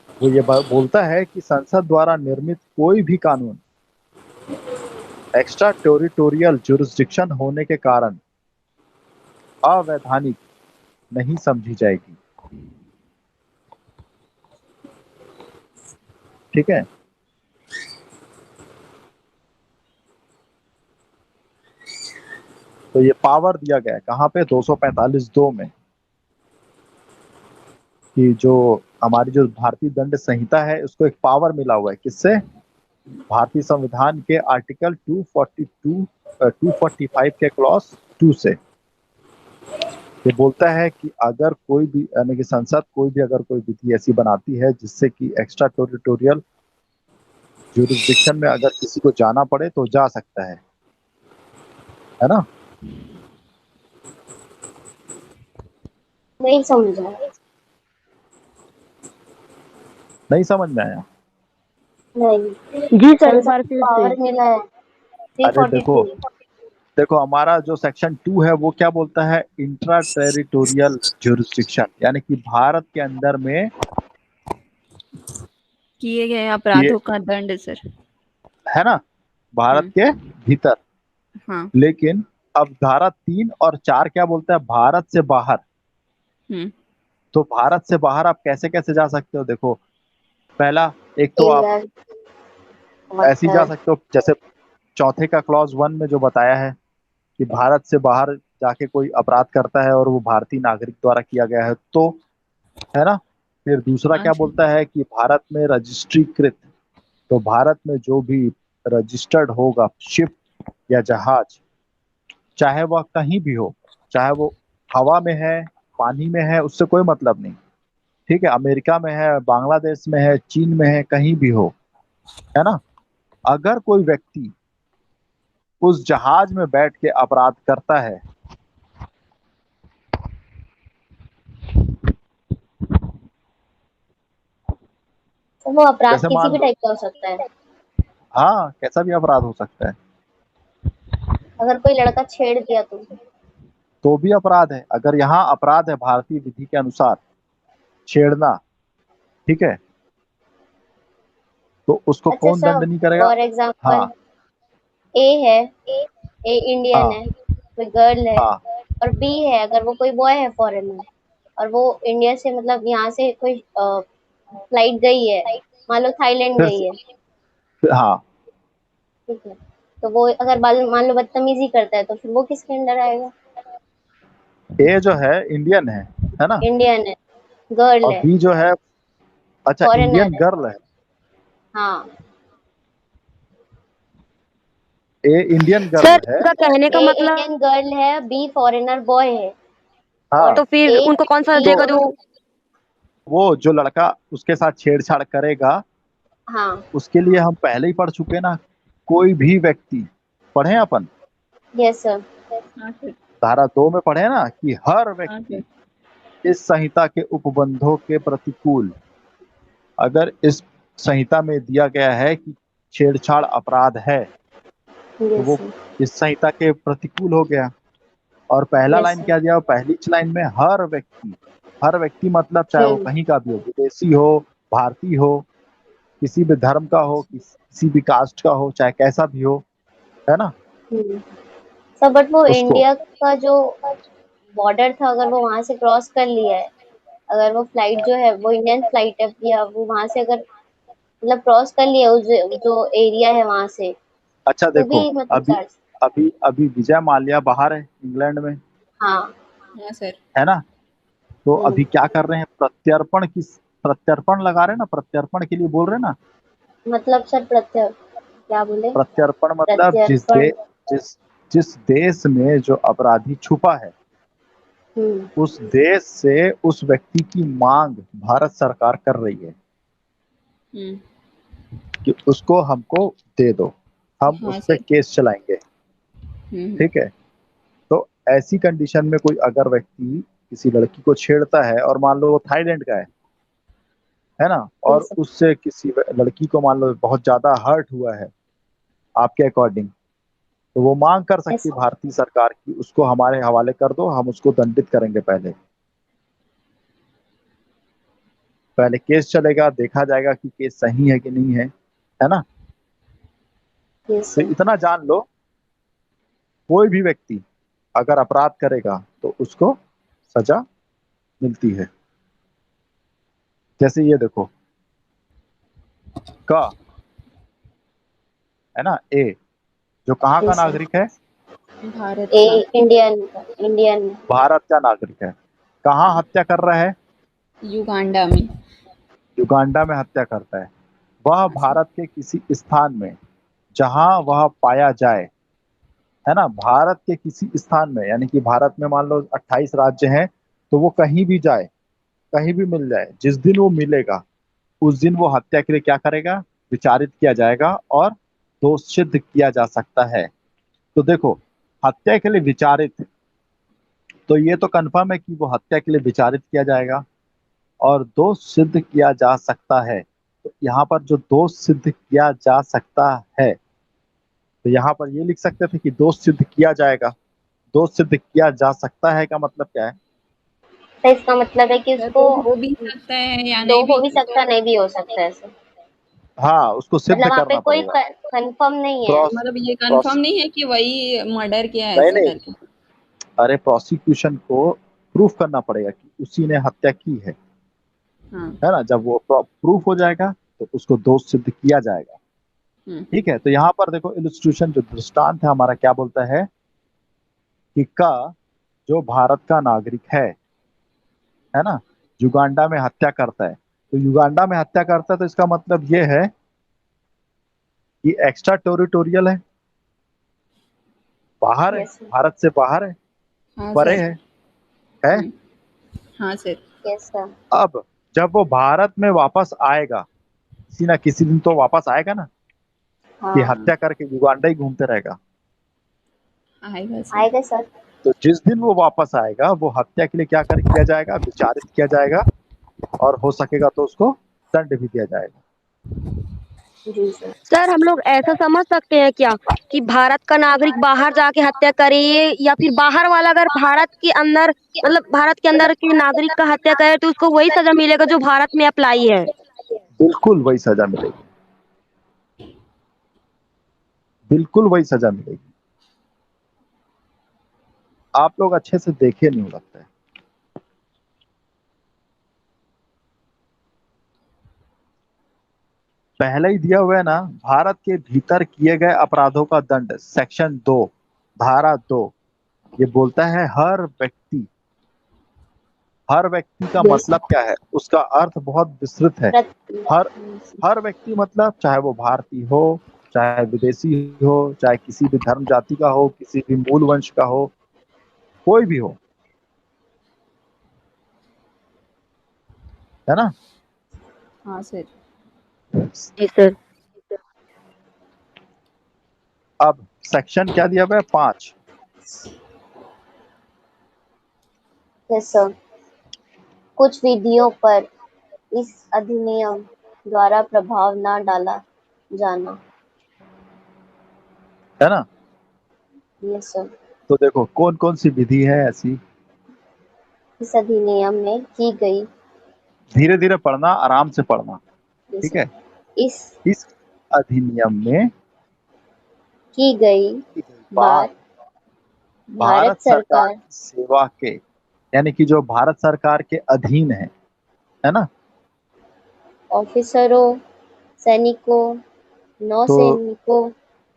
वो ये बोलता है कि संसद द्वारा निर्मित कोई भी कानून एक्स्ट्रा टेरिटोरियल जुरिस्डिक्शन होने के कारण अवैधानिक नहीं समझी जाएगी, ठीक है। तो ये पावर दिया गया है कहाँ पे? 245 2 में। कि जो हमारी जो भारतीय दंड संहिता है उसको एक पावर मिला हुआ है, किससे? भारतीय संविधान के आर्टिकल 245 के क्लॉज 2 से। ये बोलता है कि अगर कोई भी, यानी कि संसद कोई भी अगर कोई विधि ऐसी बनाती है जिससे कि एक्स्ट्रा टेरिटोरियल ज्यूरिसडिक्शन में अगर किसी को जाना पड़े तो जा सकता है ना? नहीं समझा। नहीं समझ में आया? नहीं जी सर, एक संसद बार को फिर पावर से। मिला है अरे देखो 342। देखो हमारा जो सेक्शन 2 है वो क्या बोलता है? इंट्रा टेरिटोरियल ज्यूरिसडिक्शन, यानी कि भारत के अंदर में किए गए ये अपराधों का दंड सर। है ना, भारत के भीतर। हाँ। लेकिन अब धारा 3 और 4 क्या बोलता है? भारत से बाहर। हम्म। तो भारत से बाहर आप कैसे कैसे जा सकते हो? देखो, पहला, एक तो आप इंग्लैंड ऐसे ही जा और सकते हो, जैसे चौथे का क्लॉज 1 में जो बताया है कि भारत से बाहर जाके कोई अपराध करता है और वो भारतीय नागरिक द्वारा किया गया है तो, है ना? फिर दूसरा क्या बोलता है कि भारत में रजिस्ट्रीकृत, तो भारत में जो भी रजिस्टर्ड होगा शिप या जहाज, चाहे वह कहीं भी हो, चाहे वो हवा में है, पानी में है, उससे कोई मतलब नहीं। ठीक है, अमेरिका में है, बांग्लादेश में है, चीन में है, कहीं भी हो, है ना? अगर कोई व्यक्ति उस जहाज में बैठ के अपराध करता है, तो वो अपराध जैसे किसी मान भी लो, टाइप का हो सकता है। हाँ, कैसा भी अपराध हो सकता है, अगर कोई लड़का छेड़ दिया तो भी अपराध है। अगर यहाँ अपराध है भारतीय विधि के अनुसार छेड़ना, ठीक है, तो उसको अच्छा कौन सर, दंड नहीं करेगा? फॉर एग्जाम्पल हाँ ए है, ए इंडियन हाँ है, कोई गर्ल है, हाँ। और बी है, अगर वो कोई बॉय है फॉरेनर, और वो इंडिया से मतलब यहाँ से कोई फ्लाइट गई है, मान लो थाईलैंड फिर गई है, हाँ, ठीक है, तो वो अगर मान लो बदतमीजी करता है तो फिर वो किसके अंडर आएगा? ए जो है इंडियन है ना? इंडियन है, गर्ल और है, बी जो है, अच्छा, फॉरेनर इंडियन है। गर्ल है। हाँ, ए इंडियन सर, गर्ल है। उसका कहने का ए मतलब इंडियन गर्ल है, बी फॉरेनर बॉय है, और हाँ, तो फिर ए उनको कौन सा तो सजेगा जो? वो जो लड़का उसके साथ छेड़छाड़ करेगा, हाँ, उसके लिए हम पहले ही पढ़ चुके ना, कोई भी व्यक्ति, पढ़े हैं अपन, यस सर, हाँ सर। धारा 2 में पढ़े ना कि हर हाँ सर। व्यक्ति इस संहिता के उपबंधों के प्रतिकूल, अगर इस संहिता में दिया गया है कि छेड़छाड़ अपराध है तो यस वो सर, इस संहिता के प्रतिकूल हो गया। और पहला यस लाइन सर। क्या दिया? पहली लाइन में हर व्यक्ति मतलब चाहे वो कहीं का भी हो, विदेशी हो, भारतीय हो, किसी भी धर्म का हो, किसी भी कास्ट का हो, चाहे कैसा भी हो, है ना, हम्म। सर बट वो उसको। इंडिया का जो बॉर्डर था, अगर वो वहां से क्रॉस कर लिया है, अगर वो फ्लाइट जो है वो इंडियन फ्लाइट है, या वो वहां से अगर मतलब क्रॉस कर लिया उस जो एरिया है वहां से, अच्छा तो देखो, भी मतलब अभी चार्ज। अभी अभी विजय माल्या बाहर है इंग्लैंड में, हाँ। हाँ सर। है ना? तो हम्म। अभी क्या कर रहे हैं? प्रत्यर्पण लगा रहे हैं ना, प्रत्यर्पण के लिए बोल रहे हैं ना। मतलब सर क्या बोले? प्रत्यर्पण मतलब प्रत्यर्पण। जिस जिस देश में जो अपराधी छुपा है, हम्म। उस देश से उस व्यक्ति की मांग भारत सरकार कर रही है हम्म। कि उसको हमको दे दो, हम हाँ उस पर सर। केस चलाएंगे। ठीक है, तो ऐसी कंडीशन में कोई अगर व्यक्ति किसी लड़की को छेड़ता है और मान लो वो थाईलैंड का है ना, और यस सर। उससे किसी लड़की को मान लो बहुत ज्यादा हर्ट हुआ है आपके अकॉर्डिंग, तो वो मांग कर सकती यस है भारतीय सरकार की उसको हमारे हवाले कर दो, हम उसको दंडित करेंगे। पहले पहले केस चलेगा, देखा जाएगा कि केस सही है कि नहीं है ना? यस तो सर। इतना जान लो, कोई भी व्यक्ति अगर अपराध करेगा तो उसको सजा मिलती है। जैसे ये देखो, का, है ना, ए जो कहाँ का यस सर। नागरिक है? भारत ए का। Indian Indian. भारत का नागरिक है। कहाँ हत्या कर रहा है? युगांडा में। युगांडा में हत्या करता है। वह हाँ सर। भारत के किसी स्थान में जहां वह पाया जाए, है ना, भारत के किसी स्थान में, यानी कि भारत में मान लो 28 राज्य हैं, तो वो कहीं भी जाए, कहीं भी मिल जाए, जिस दिन वो मिलेगा उस दिन वो हत्या के लिए क्या करेगा, विचारित किया जाएगा और दोष सिद्ध किया जा सकता है। तो देखो, हत्या के लिए विचारित, तो ये तो कंफर्म है कि वो हत्या के लिए विचारित किया जाएगा और दोष सिद्ध किया जा सकता है। तो यहाँ पर जो दोष सिद्ध किया जा सकता है, तो यहाँ पर ये लिख सकते थे कि दोष सिद्ध किया जाएगा। दोष सिद्ध किया जा सकता है का मतलब क्या है? तो इसका मतलब है कि सर उसको वो हो भी सकता है या दो नहीं हो भी, भी सकता, नहीं भी हो सकता है ऐसे। हाँ, उसको सिद्ध मतलब वहाँ पे करना कोई पड़ेगा। कंफर्म नहीं है। क्रॉस मतलब ये क्रॉस कंफर्म नहीं है कि वही मर्डर किया है नहीं ऐसा नहीं, करके। अरे प्रोसिक्यूशन को प्रूफ करना पड़ेगा कि उसी ने हत्या की हाँ। है ना। जब वो प्रूफ हो जाएगा तो उसको दोष सिद्ध किया जाएगा। हम्म। ठीक है, तो यहाँ पर देखो इलस्ट्रेशन, जो दृष्टांत है हमारा, क्या बोलता है कि का जो भारत का नागरिक है ना, युगांडा में हत्या करता है। तो युगांडा में हत्या करता है तो इसका मतलब ये है कि एक्स्ट्रा टेरिटोरियल है, बाहर है, यस भारत से बाहर है, हाँ परे सर। है। हम्म। हाँ सर। Yes sir. अब जब वो भारत में वापस आएगा, किसी ना किसी दिन तो वापस आएगा ना, कि हाँ हत्या करके युगांडा ही घूमते रहेगा। आएगा सर। आएगा सर। तो जिस दिन वो वापस आएगा, वो हत्या के लिए क्या कर किया जाएगा, विचारित किया जाएगा और हो सकेगा तो उसको दंड भी दिया जाएगा। जी सर। सर हम लोग ऐसा समझ सकते हैं क्या कि भारत का नागरिक बाहर जाके हत्या करे, या फिर बाहर वाला अगर भारत के अंदर, मतलब भारत के अंदर के नागरिक का हत्या करे तो उसको वही सजा मिलेगा जो भारत में अप्लाई है? बिल्कुल वही सजा मिलेगी, बिल्कुल वही सजा मिलेगी। आप लोग अच्छे से देखे नहीं हो लगता है। पहले ही दिया हुआ है ना, भारत के भीतर किए गए अपराधों का दंड, सेक्शन 2, धारा 2, ये बोलता है हर व्यक्ति। हर व्यक्ति का यस मतलब क्या है, उसका अर्थ बहुत विस्तृत है। हर हर व्यक्ति मतलब चाहे वो भारतीय हो, चाहे विदेशी हो, चाहे किसी भी धर्म जाति का हो, किसी भी मूल वंश का हो, कोई भी हो, है ना। हाँ सर। जी सर। अब सेक्शन क्या दिया हुआ है, 5। Yes sir. कुछ विधियों पर इस अधिनियम द्वारा प्रभाव न डाला जाना। है ना। Yes sir. तो देखो कौन कौन सी विधि है ऐसी। इस अधिनियम में की गई। धीरे धीरे पढ़ना, आराम से पढ़ना। यस ठीक सर। है। इस इस अधिनियम में की गई बात बात भारत भारत सरकार सरकार की सेवा के, यानी कि जो भारत सरकार के अधीन है ना। ऑफिसरों, सैनिकों, तो नौसैनिकों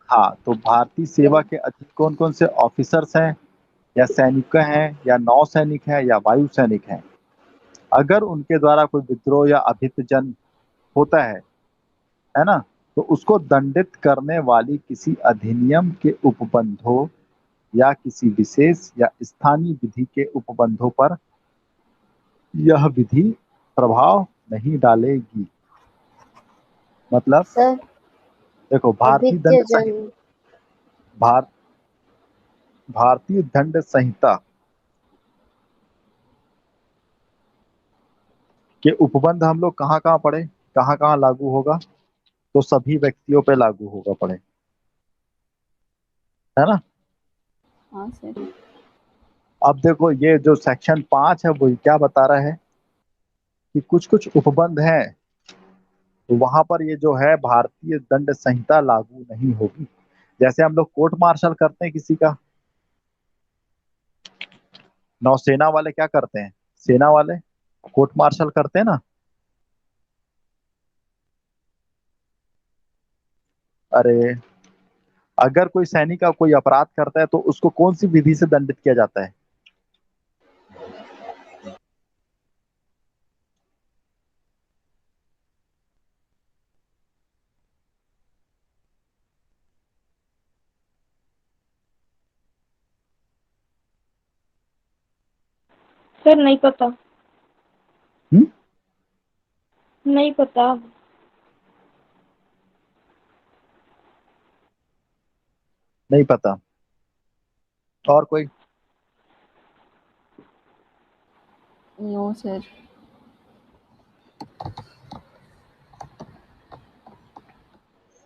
हाँ, तो भारतीय या सेवा के अधीन कौन कौन से ऑफिसर्स हैं, या सैनिक हैं, या नौ सैनिक हैं, या वायु सैनिक हैं। अगर उनके द्वारा कोई विद्रोह या अभ्युत्थान होता है ना, तो उसको दंडित करने वाली किसी अधिनियम के उपबंधों या किसी विशेष या स्थानीय विधि के उपबंधों पर यह विधि प्रभाव नहीं डालेगी। मतलब सर देखो, भारतीय दंड अभिज्ञजन। संहिता, भार भारतीय दंड संहिता के उपबंध हम लोग कहाँ कहाँ पढ़े, कहाँ कहाँ लागू होगा, तो सभी व्यक्तियों पे लागू होगा पड़े, है ना। हाँ सर। अब देखो ये जो सेक्शन 5 है वो क्या बता रहा है कि कुछ कुछ उपबंध हैं, तो वहां पर ये जो है भारतीय दंड संहिता लागू नहीं होगी। जैसे हम लोग कोर्ट मार्शल करते हैं किसी का, नौसेना वाले क्या करते हैं, सेना वाले कोर्ट मार्शल करते हैं ना। अरे, अगर कोई सैनिक का कोई अपराध करता है तो उसको कौन सी विधि से दंडित किया जाता है, सर नहीं पता। हम्म? नहीं पता। नहीं पता। और कोई? No sir.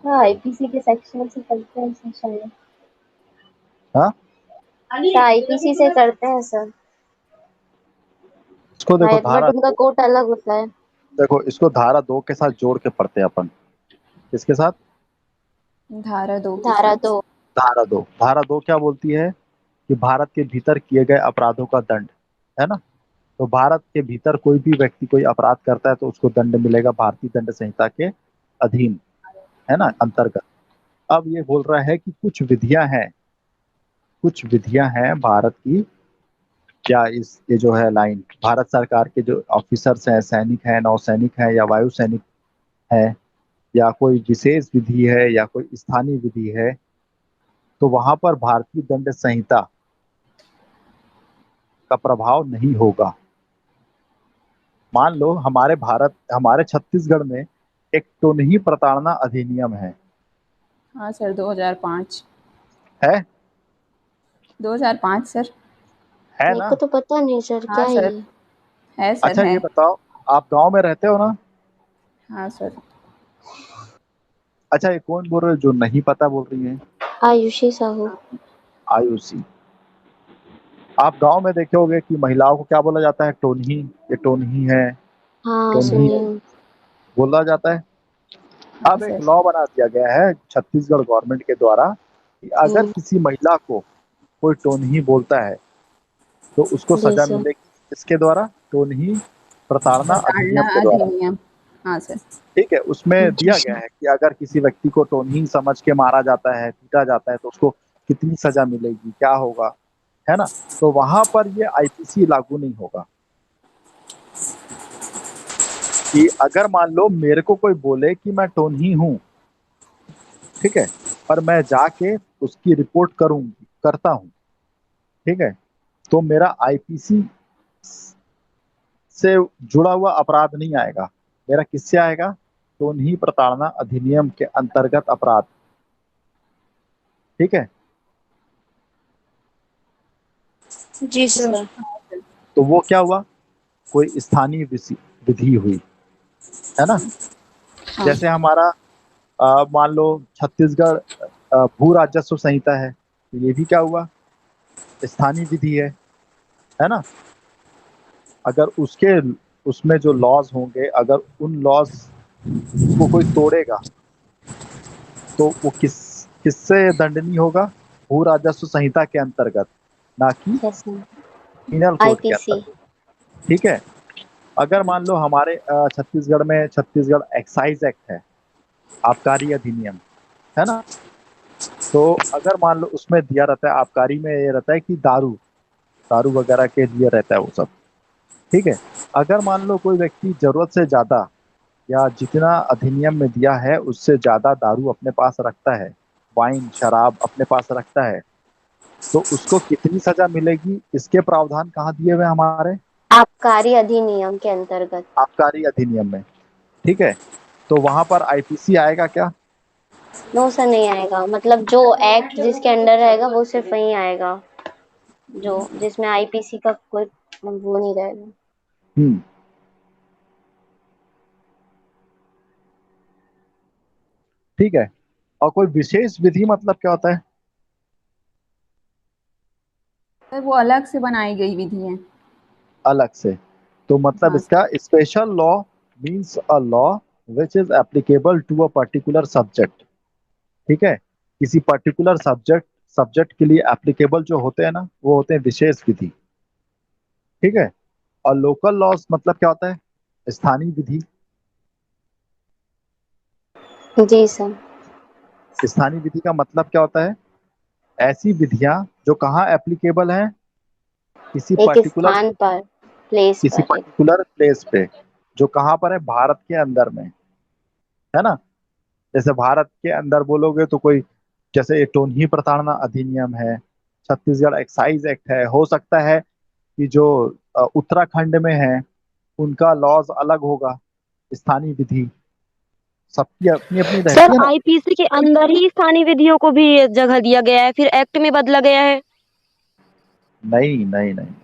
हाँ, आईपीसी के सेक्शन से करते हैं सर शायद। हाँ, सर आईपीसी से करते हैं सर, इसको देखो शायद, बट धारा उनका दो, कोट अलग होता है। देखो इसको धारा 2 के साथ जोड़ के पढ़ते हैं अपन। किसके साथ? धारा 2 के धारा साथ। 2। धारा 2 क्या बोलती है कि भारत के भीतर किए गए अपराधों का दंड, है ना। तो भारत के भीतर कोई भी व्यक्ति कोई अपराध करता है तो उसको दंड मिलेगा भारतीय दंड संहिता के अधीन, है ना, अंतर्गत। अब ये बोल रहा है कि कुछ विधियां हैं भारत की, क्या इस ये जो है लाइन, भारत सरकार के जो ऑफिसर्स हैं, सैनिक हैं, नौसैनिक हैं या वायु सैनिक है, या कोई विशेष विधि है या कोई स्थानीय विधि है, तो वहां पर भारतीय दंड संहिता का प्रभाव नहीं होगा। मान लो हमारे छत्तीसगढ़ में एक टोनही प्रताड़ना अधिनियम हाँ सर, 2005। है 2005 सर। मेरे ना। को तो पता नहीं सर, क्या हाँ है सर, ये? है सर, अच्छा है। ये बताओ, आप गांव में रहते हो ना? हाँ सर। अच्छा, ये कौन बोल रहे हो जो नहीं पता बोल रही है? आयुषी साहू। आयुषी। आप गांव में देखे होंगे कि महिलाओं को क्या बोला जाता है? टोनही, ये टोनही है, हाँ, टोनही सुनी हूँ। बोला जाता है। हाँ अब एक सर। लॉ बना दिया गया है छत्तीसगढ़ गवर्नमेंट के द्वारा कि अगर हम्म। किसी महिला को कोई टोनही बोलता है तो उसको जी सजा सर। मिलेगी। इसके द्वारा टोनही प्रताड़ना प्रताड़ना अधिनियम के द्वारा। अधिनियम। हाँ सर। ठीक है, उसमें जी दिया गया सर। है कि अगर किसी व्यक्ति को टोनही समझ के मारा जाता है, पीटा जाता है, तो उसको कितनी सजा मिलेगी, क्या होगा, है ना। तो वहां पर ये आईपीसी लागू नहीं होगा कि अगर मान लो मेरे को कोई बोले कि मैं टोनही हूँ, ठीक है, पर मैं जाके उसकी रिपोर्ट करता हूँ, ठीक है, तो मेरा आईपीसी से जुड़ा हुआ अपराध नहीं आएगा। मेरा किससे आएगा? टोनही प्रताड़ना अधिनियम के अंतर्गत अपराध। ठीक है, जी सर। सर। तो वो क्या हुआ? कोई स्थानीय विधि हुई, है ना। हाँ। जैसे हमारा मान लो छत्तीसगढ़ भू राजस्व संहिता है, तो ये भी क्या हुआ? स्थानीय विधि है ना। अगर उसमें जो लॉज होंगे, अगर उन लॉज को कोई तोड़ेगा तो वो किससे दंडनीय होगा? भू राजस्व संहिता के अंतर्गत, ना कि यस सर। पिनल कोड के आईपीसी। अंतर्गत। ठीक है। अगर मान लो हमारे छत्तीसगढ़ में छत्तीसगढ़ एक्साइज एक्ट है, आबकारी अधिनियम, है ना। तो अगर मान लो उसमें दिया रहता है, आबकारी में ये रहता है कि दारू दारू वगैरह के लिए रहता है वो सब। ठीक है। अगर मान लो कोई व्यक्ति जरूरत से ज्यादा या जितना अधिनियम में दिया है उससे ज्यादा दारू अपने पास रखता है, वाइन शराब अपने पास रखता है, तो उसको कितनी सजा मिलेगी? इसके प्रावधान कहाँ दिए हुए हैं हमारे? आबकारी अधिनियम के अंतर्गत। आबकारी अधिनियम में। ठीक है, तो वहां पर आईपीसी आएगा क्या? नो सर, नहीं आएगा। मतलब जो एक्ट जिसके अंडर रहेगा वो सिर्फ वही आएगा, जो जिसमें आईपीसी का कोई वो नहीं रहेगा। हम्म। ठीक है। और कोई विशेष विधि मतलब क्या होता है? सर वो अलग से बनाई गई विधि है। अलग से, तो मतलब हाँ इसका sir. Special law means a law which is applicable to a particular subject. ठीक है, किसी पर्टिकुलर सब्जेक्ट के लिए एप्लीकेबल जो होते हैं ना, वो होते हैं विशेष विधि। ठीक है। और लोकल लॉज मतलब क्या होता है? स्थानीय विधि। जी सर। स्थानीय विधि का मतलब क्या होता है? ऐसी विधियां जो कहाँ एप्लीकेबल हैं? किसी एक पर्टिकुलर स्थान पर, प्लेस किसी पर एक। पर्टिकुलर प्लेस पे, जो कहाँ पर है? भारत के अंदर में, है ना। जैसे भारत के अंदर बोलोगे तो कोई, जैसे ये टोनही प्रताड़ना अधिनियम है, छत्तीसगढ़ एक्साइज एक्ट है, हो सकता है कि जो उत्तराखंड में है उनका लॉज अलग होगा, स्थानीय विधि सबकी अपनी अपनी सर रहती है ना। आईपीसी के अंदर ही स्थानीय विधियों को भी जगह दिया गया है, फिर एक्ट में बदला गया है। नहीं नहीं नहीं,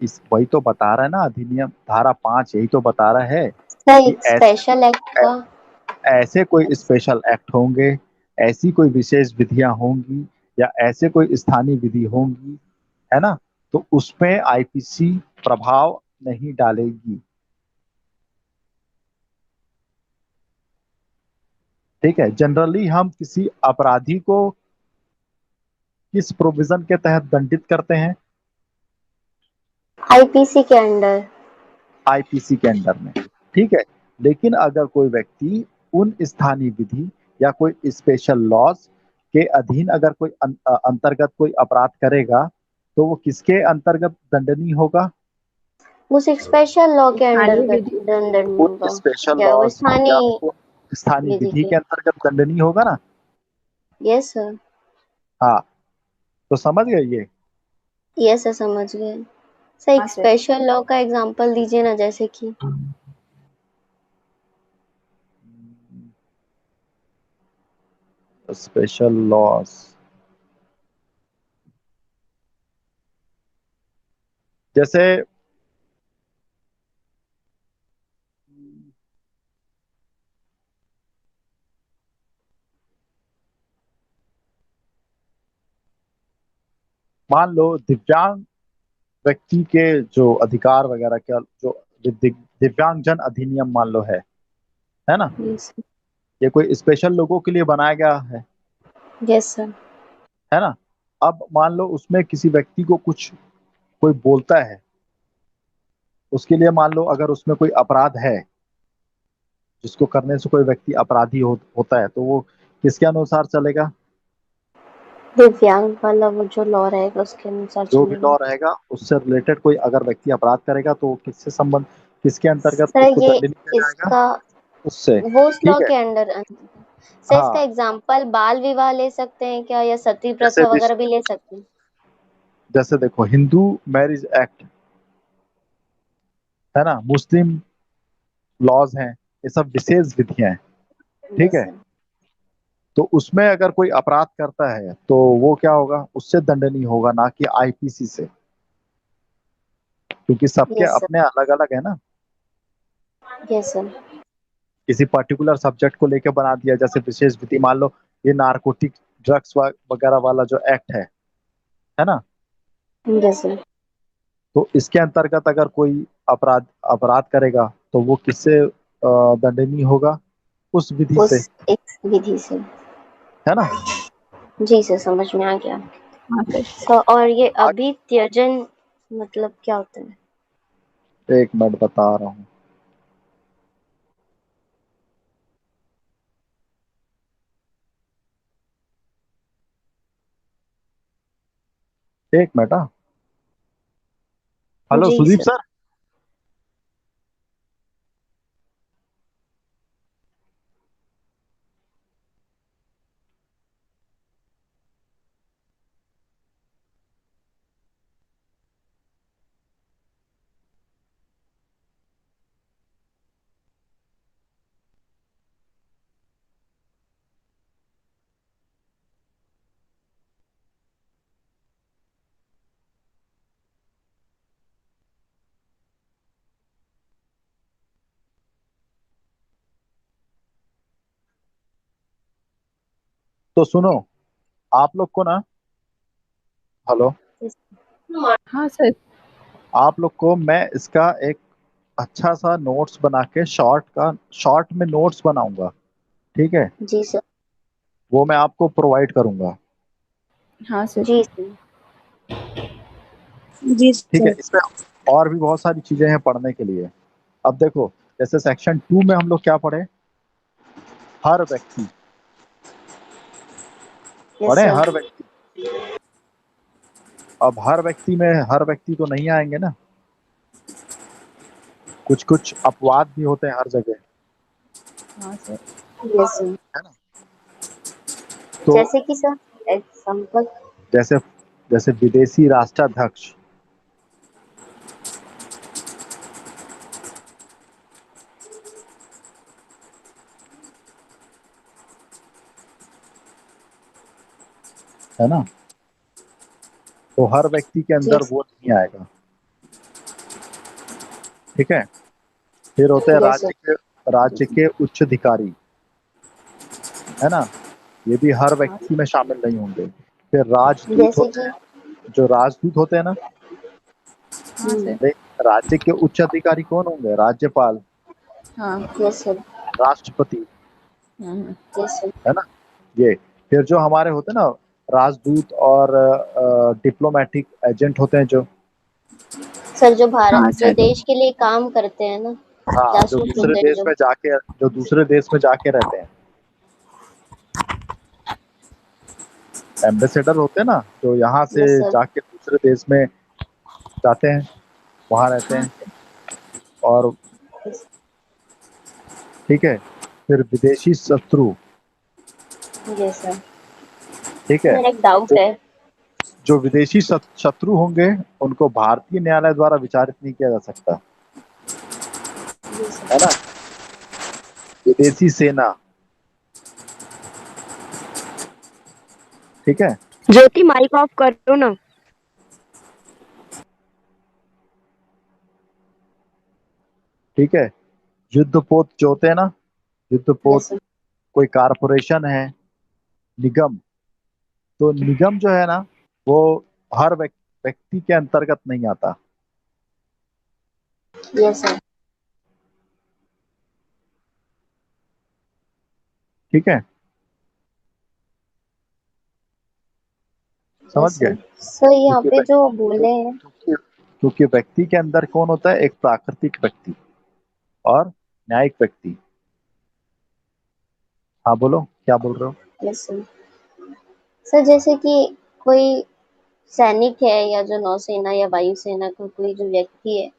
इस वही तो बता रहा है ना अधिनियम धारा 5 यही तो बता रहा है सर कि एक स्पेशल एक्ट का ऐसे कोई स्पेशल एक्ट होंगे, ऐसी कोई विशेष विधियां होंगी या ऐसे कोई स्थानीय विधि होंगी, है ना, तो उसमें आईपीसी प्रभाव नहीं डालेगी। ठीक है, जनरली हम किसी अपराधी को किस प्रोविजन के तहत दंडित करते हैं? आईपीसी के अंडर। आईपीसी के अंडर में। ठीक है, लेकिन अगर कोई व्यक्ति उन स्थानीय विधि या कोई स्पेशल लॉज के अधीन अगर कोई अंतर्गत कोई अपराध करेगा तो वो किसके अंतर्गत दंडनीय होगा? उस एक स्पेशल लॉ के अंडर स्थानीय विधि दंडनीय उन होगा। स्पेशल क्या वो लॉज या स्थानीय वो स्थानीय विधि विधि के? के अंतर्गत दंडनीय होगा ना। Yes sir. हाँ, तो समझ गए ये। यस सर, समझ गए। सर हाँ एक सर। स्पेशल लॉ का एग्जांपल दीजिए ना, जैसे कि स्पेशल लॉज जैसे मान लो दिव्यांग व्यक्ति के जो अधिकार वगैरह का जो दिव्यांगजन अधिनियम मान लो है ना, यस ये कोई स्पेशल लोगों के लिए बनाया गया यस सर। है ना। अब मान लो उसमें किसी व्यक्ति को कुछ कोई बोलता है, उसके लिए मान लो अगर उसमें कोई अपराध है जिसको करने से कोई व्यक्ति अपराधी होता है तो वो किसके अनुसार चलेगा? दिव्यांग वाला वो जो लॉ रहेगा उसके अनुसार जो भी लॉ चलेगा। रहेगा उससे रिलेटेड कोई अगर व्यक्ति अपराध करेगा तो वो किससे संबंध किसके अंतर्गत सर उसको ये दंडनीय किया जाएगा? इसका उससे। वो उस लॉ ठीक है। के अंडर। सर इसका हाँ, एग्जांपल बाल विवाह ले सकते हैं क्या, या सती जैसे प्रथा वगैरह भी ले सकते हैं? जैसे देखो हिंदू मैरिज एक्ट है ना, मुस्लिम लॉज हैं, ये सब विशेष विधियां हैं। ठीक यस है, सर। तो उसमें अगर कोई अपराध करता है तो वो क्या होगा, उससे दंडनीय होगा, ना कि आईपीसी से, क्योंकि सबके यस सर। अपने अलग अलग है ना। Yes sir. किसी पर्टिकुलर सब्जेक्ट को लेकर बना दिया, जैसे विशेष विधि मान लो ये नारकोटिक ड्रग्स वगैरह वाला जो एक्ट है ना, यस सर। तो इसके अंतर्गत अगर कोई अपराध अपराध करेगा तो वो किससे दंडनीय होगा? उस विधि से, उस एक विधि से। है ना। जी सर, समझ में आ गया। हाँ सर। सर और ये आगे अभित्यजन मतलब क्या होता है? एक मिनट बता रहा हूँ। एक मिनट। हाँ, हेलो जी सुदीप सर। सर। तो सुनो, आप लोग को ना, हेलो, हाँ सर। आप लोग को मैं इसका एक अच्छा सा नोट्स बना के शॉर्ट में नोट्स बनाऊंगा। ठीक है, जी सर। वो मैं आपको प्रोवाइड करूंगा। हाँ सर। जी सर। जी ठीक है, सर। इसमें और भी बहुत सारी चीजें हैं पढ़ने के लिए। अब देखो, जैसे सेक्शन 2 में हम लोग क्या पढ़े? हर व्यक्ति यस पढ़े, सर। हर व्यक्ति। अब हर व्यक्ति में हर व्यक्ति तो नहीं आएंगे ना, कुछ कुछ अपवाद भी होते हैं हर जगह, हाँ सर। Yes sir. है ना। तो जैसे कि सर एग्जाम्पल। जैसे जैसे विदेशी राष्ट्राध्यक्ष, है ना। तो हर व्यक्ति के अंदर जी वो नहीं आएगा, ठीक है। फिर होते हैं जैसे राज्य के उच्च अधिकारी, है ना, ये भी हर व्यक्ति में शामिल नहीं होंगे। फिर राजदूत जैसे होते कि हैं, जो राजदूत होते हैं ना, हाँ सर। देख, राज्य के उच्च अधिकारी कौन होंगे? राज्यपाल, हाँ। Yes sir. राष्ट्रपति, हम्म। Yes sir. है ना, ये। फिर जो हमारे होते हैं ना राजदूत और डिप्लोमेटिक एजेंट होते हैं, जो सर जो भारत हाँ जो सर। देश के लिए काम करते हैं ना, हाँ, जो जासूस दूसरे होते हैं देश जो। में जाके, रहते हैं, एम्बेसडर होते हैं ना, जो यहाँ से यस सर। जाके दूसरे देश में जाते हैं, वहां रहते हैं। और ठीक है, फिर विदेशी शत्रु, यस सर। ठीक है। मेरा एक डाउट जो है। जो विदेशी शत्रु होंगे, उनको भारतीय न्यायालय द्वारा विचारित नहीं किया जा सकता, यस है सर। ना। विदेशी सेना, ठीक है। ज्योति माइक ऑफ करो ना। ठीक है, युद्धपोत जो होते हैं ना, युद्धपोत, यस सर। कोई कारपोरेशन है, निगम, तो निगम जो है ना, वो हर व्यक्ति के अंतर्गत नहीं आता, यस सर। ठीक है, समझ यस गए। सर। सर यहाँ क्योंकि पे जो बोले हैं। क्योंकि क्योंकि व्यक्ति के अंदर कौन होता है? एक प्राकृतिक व्यक्ति और न्यायिक व्यक्ति। हाँ बोलो, क्या बोल रहे हो? Yes sir. सर जैसे कि कोई सैनिक है या जो नौसेना या वायुसेना का कोई जो व्यक्ति है,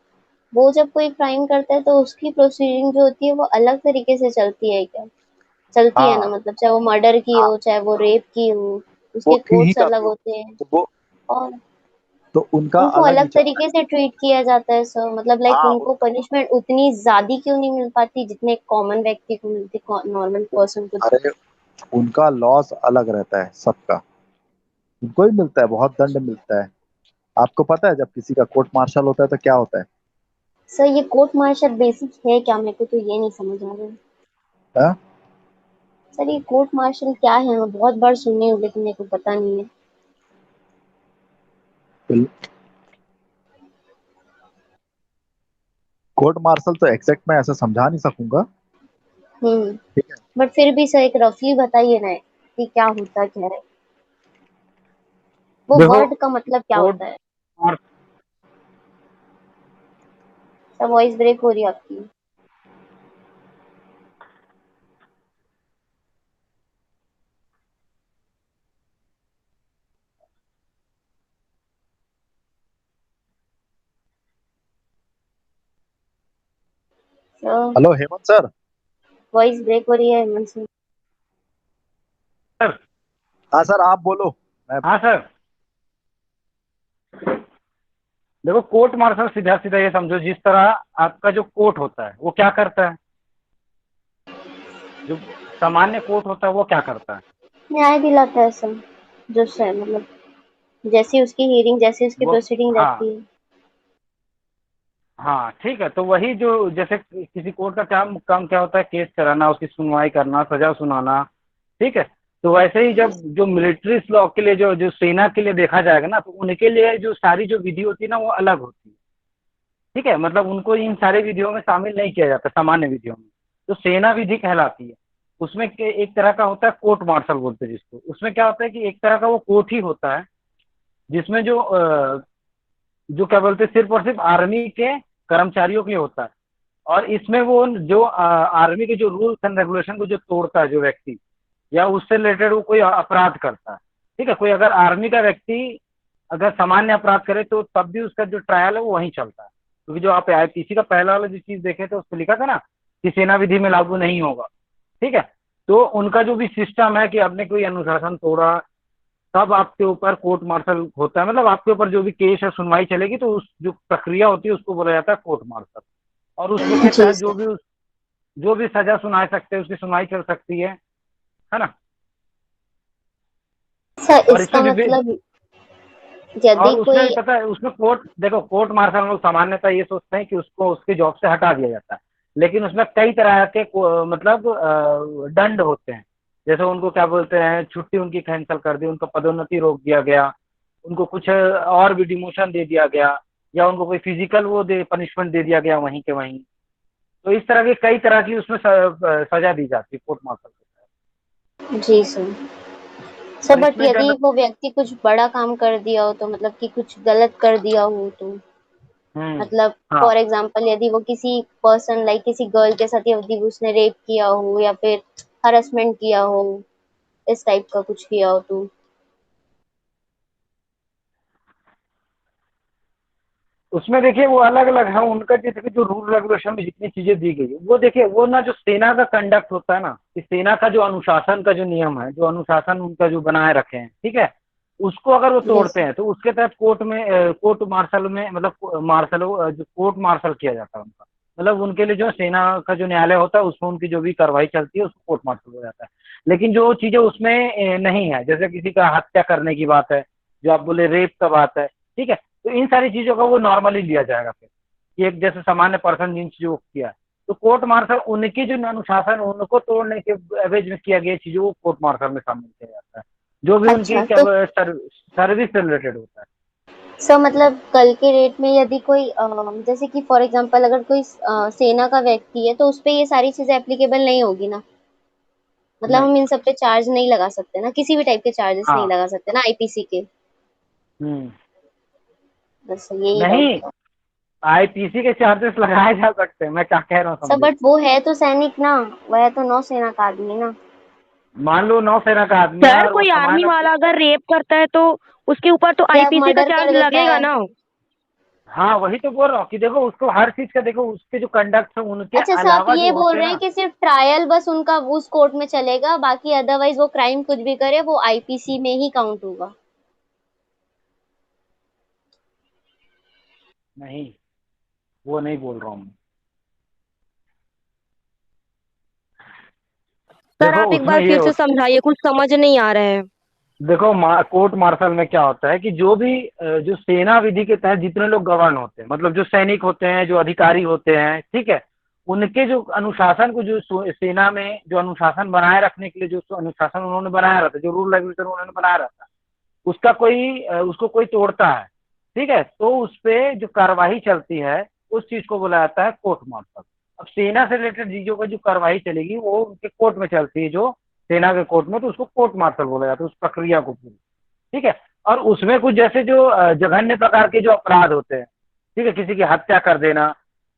वो जब कोई क्राइम करता है तो उसकी प्रोसीडिंग जो होती है वो अलग तरीके से चलती है क्या? चलती है ना, हाँ मतलब चाहे वो मर्डर की हाँ, हो चाहे वो रेप की हो, वो उसके की ही कोर्ट्स अलग जाती है, होते हैं। तो वो और तो उनका उनको अलग अलग विचार है। तरीके से ट्रीट किया जाता है सर, मतलब लाइक हाँ, उनको पनिशमेंट उतनी ज्यादा क्यों नहीं मिल पाती जितने कॉमन व्यक्ति को मिलती, नॉर्मल पर्सन को। अरे उनका लॉस अलग रहता है सबका, उनको ही मिलता है, बहुत दंड मिलता है। आपको पता है जब किसी का कोर्ट मार्शल होता है तो क्या होता है? सर ये कोर्ट मार्शल बेसिक है क्या? मेरे को तो ये नहीं समझ आ रहा है। हाँ? सर ये कोर्ट मार्शल क्या है? मैं बहुत बार सुनी हूँ लेकिन मेरे को पता नहीं है। कोर्ट मार्शल तो एग्जैक्ट मैं ऐसे समझा नहीं सकूंगा, हम्म। ठीक है। बट फिर भी सर एक रफली बताइए ना कि क्या होता क्या है, वो देखो वर्ड का मतलब क्या कोर्ट होता है? और सर वॉइस ब्रेक हो रही है आपकी। Sir hello Hemant sir. Voice break हो रही है हेमंत सर। सर। हाँ सर, आप बोलो। मैं हाँ सर, देखो कोर्ट मार्शल सीधा सीधा ये समझो, जिस तरह आपका जो कोर्ट होता है वो क्या करता है, जो सामान्य कोर्ट होता है वो क्या करता है? न्याय दिलाता है सर, जो सर मतलब जैसी उसकी हियरिंग जैसी उसकी वो प्रोसीडिंग हाँ रहती है। हाँ ठीक है, तो वही जो जैसे किसी कोर्ट का काम काम क्या होता है, केस चलाना, उसकी सुनवाई करना, सजा सुनाना, ठीक है। तो वैसे ही जब जो मिलिट्री लॉ के लिए जो जो सेना के लिए देखा जाएगा ना, तो उनके लिए जो सारी जो विधि होती है ना वो अलग होती है, ठीक है। मतलब उनको इन सारे विधियों में शामिल नहीं किया जाता, सामान्य विधियों में। तो सेना विधि कहलाती है। उसमें एक तरह का होता है कोर्ट मार्शल बोलते हैं जिसको। उसमें क्या होता है कि एक तरह का वो कोर्ट ही होता है जिसमें जो क्या बोलते हैं, सिर्फ और सिर्फ आर्मी के कर्मचारियों के लिए होता है। और इसमें वो जो आर्मी के जो रूल्स एंड रेगुलेशन को जो तोड़ता है जो व्यक्ति, या उससे रिलेटेड वो कोई अपराध करता है, ठीक है। कोई अगर आर्मी का व्यक्ति अगर सामान्य अपराध करे तो तब भी उसका जो ट्रायल है वो वहीं चलता है, क्योंकि जो आप आईपीसी का पहला वाला जो चीज देखे थे उसमें लिखा था ना कि सेना विधि में लागू नहीं होगा, ठीक है। तो उनका जो भी सिस्टम है कि आपने कोई अनुशासन तोड़ा, तब आपके ऊपर कोर्ट मार्शल होता है। मतलब आपके ऊपर जो भी केस है, सुनवाई चलेगी, तो उस जो प्रक्रिया होती है उसको बोला जाता है कोर्ट मार्शल। और उसमें के जी तहत सर। जो भी सजा सुना सकते हैं उसकी सुनवाई चल सकती है ना। सर और इसका इसमें भी मतलब यदि और उसमें कोई भी पता है, उसमें कोर्ट देखो, कोर्ट मार्शल हम लोग सामान्यतः ये सोचते हैं कि उसको उसके जॉब से हटा दिया जाता है, लेकिन उसमें कई तरह के मतलब दंड होते हैं। जैसे उनको क्या बोलते हैं, छुट्टी उनकी कैंसिल कर दी, उनका पदोन्नति रोक दिया गया, उनको कुछ और भी डिमोशन दे दिया गया, या उनको कोई फिजिकल वो दे पनिशमेंट दे दिया गया वहीं के वहीं। तो इस तरह की कई तरह की उसमें सजा दी जाती है कोर्ट मार्शल के तहत। जी सर। सर और बट इसमें यदि दंड। वो व्यक्ति कुछ बड़ा काम कर दिया हो तो मतलब कि कुछ गलत कर दिया हो तो मतलब हाँ। फॉर एग्जांपल यदि वो किसी पर्सन लाइक किसी गर्ल के साथ यदि उसने रेप किया हो या फिर हरासमेंट किया हो, इस टाइप का कुछ किया हो तो उसमें देखिए वो अलग अलग है उनका, जैसे कि जो रूल रेगुलेशन में जितनी चीजें दी गई है वो देखिए, वो ना जो सेना का कंडक्ट होता है ना, कि सेना का जो अनुशासन का जो नियम है, जो अनुशासन उनका जो बनाए रखे हैं, ठीक है, उसको अगर वो यस। तोड़ते हैं तो उसके तहत कोर्ट में कोर्ट मार्शल में मतलब मार्शल जो कोर्ट मार्शल किया जाता है उनका, मतलब उनके लिए जो सेना का जो न्यायालय होता है उसमें उनकी जो भी कार्रवाई चलती है उसको कोर्ट मार्शल हो जाता है। लेकिन जो चीजें उसमें नहीं है, जैसे किसी का हत्या करने की बात है, जो आप बोले रेप का बात है, ठीक है, तो इन सारी चीजों का वो नॉर्मली लिया जाएगा फिर, कि एक जैसे सामान्य पर्सन जिन चीजों को किया है, तो कोर्ट मार्शल उनकी जो अनुशासन उनको तोड़ने के एवज में किया गया चीजों को कोर्ट मार्शल में शामिल किया जाता है, जो भी उनकी अच्छा तो सर्विस से रिलेटेड होता है। सर मतलब कल के डेट में यदि कोई जैसे कि फॉर एग्जांपल अगर कोई सेना का व्यक्ति है तो उस पे ये सारी चीजें एप्लीकेबल नहीं होगी ना, मतलब नहीं। हम इन सब पे चार्ज नहीं लगा सकते ना, किसी भी टाइप के चार्जेस नहीं हाँ। लगा सकते ना आईपीसी के। हम्म। बस यही डाउट नहीं, था। आईपीसी के चार्जेस लगाए जा सकते हैं, मैं क्या कह रहा हूँ सर समझे। बट वो है तो सैनिक ना, वह है तो नौसेना का आदमी ना। मान लो नौसेना का आदमी है सर और वो कोई आर्मी सामान्य। वाला अगर रेप करता है तो उसके ऊपर तो या आईपीसी का मर्डर कर चार्ज देता लगेगा है। ना। हाँ वही तो बोल रहा हूँ कि देखो उसको हर चीज का देखो, उसके जो कंडक्ट है उनके अच्छा सर आप अलावा ये जो बोल होते हैं रहे हैं ना। कि सिर्फ ट्रायल बस उनका उस कोर्ट में चलेगा, बाकी अदरवाइज वो क्राइम कुछ भी करे वो आईपीसी में ही काउंट होगा। नहीं, वो नहीं बोल रहा हूँ। सर देखो आप एक उसमें बार ये फिर से समझाइए, कुछ समझ नहीं आ रहा है। देखो कोर्ट मार्शल में क्या होता है कि जो भी जो सेना विधि के तहत जितने लोग गवर्न होते हैं, मतलब जो सैनिक होते हैं, जो अधिकारी होते हैं, ठीक है, उनके जो अनुशासन को जो सेना में जो अनुशासन बनाए रखने के लिए जो अनुशासन उन्होंने बनाया रहता है, जो रूल रेगुलेशन उन्होंने बनाया रहता है, उसका कोई उसको कोई तोड़ता है, ठीक है, तो उस पे जो कार्यवाही चलती है उस चीज को बोला जाता है कोर्ट मार्शल। अब सेना से रिलेटेड चीजों की जो कार्यवाही चलेगी वो उनके कोर्ट में चलती है, जो सेना के कोर्ट में, तो उसको कोर्ट मार्शल बोला जाता है उस प्रक्रिया को पूरी, ठीक है। और उसमें कुछ जैसे जो जघन्य प्रकार के जो अपराध होते हैं, ठीक है, किसी की हत्या कर देना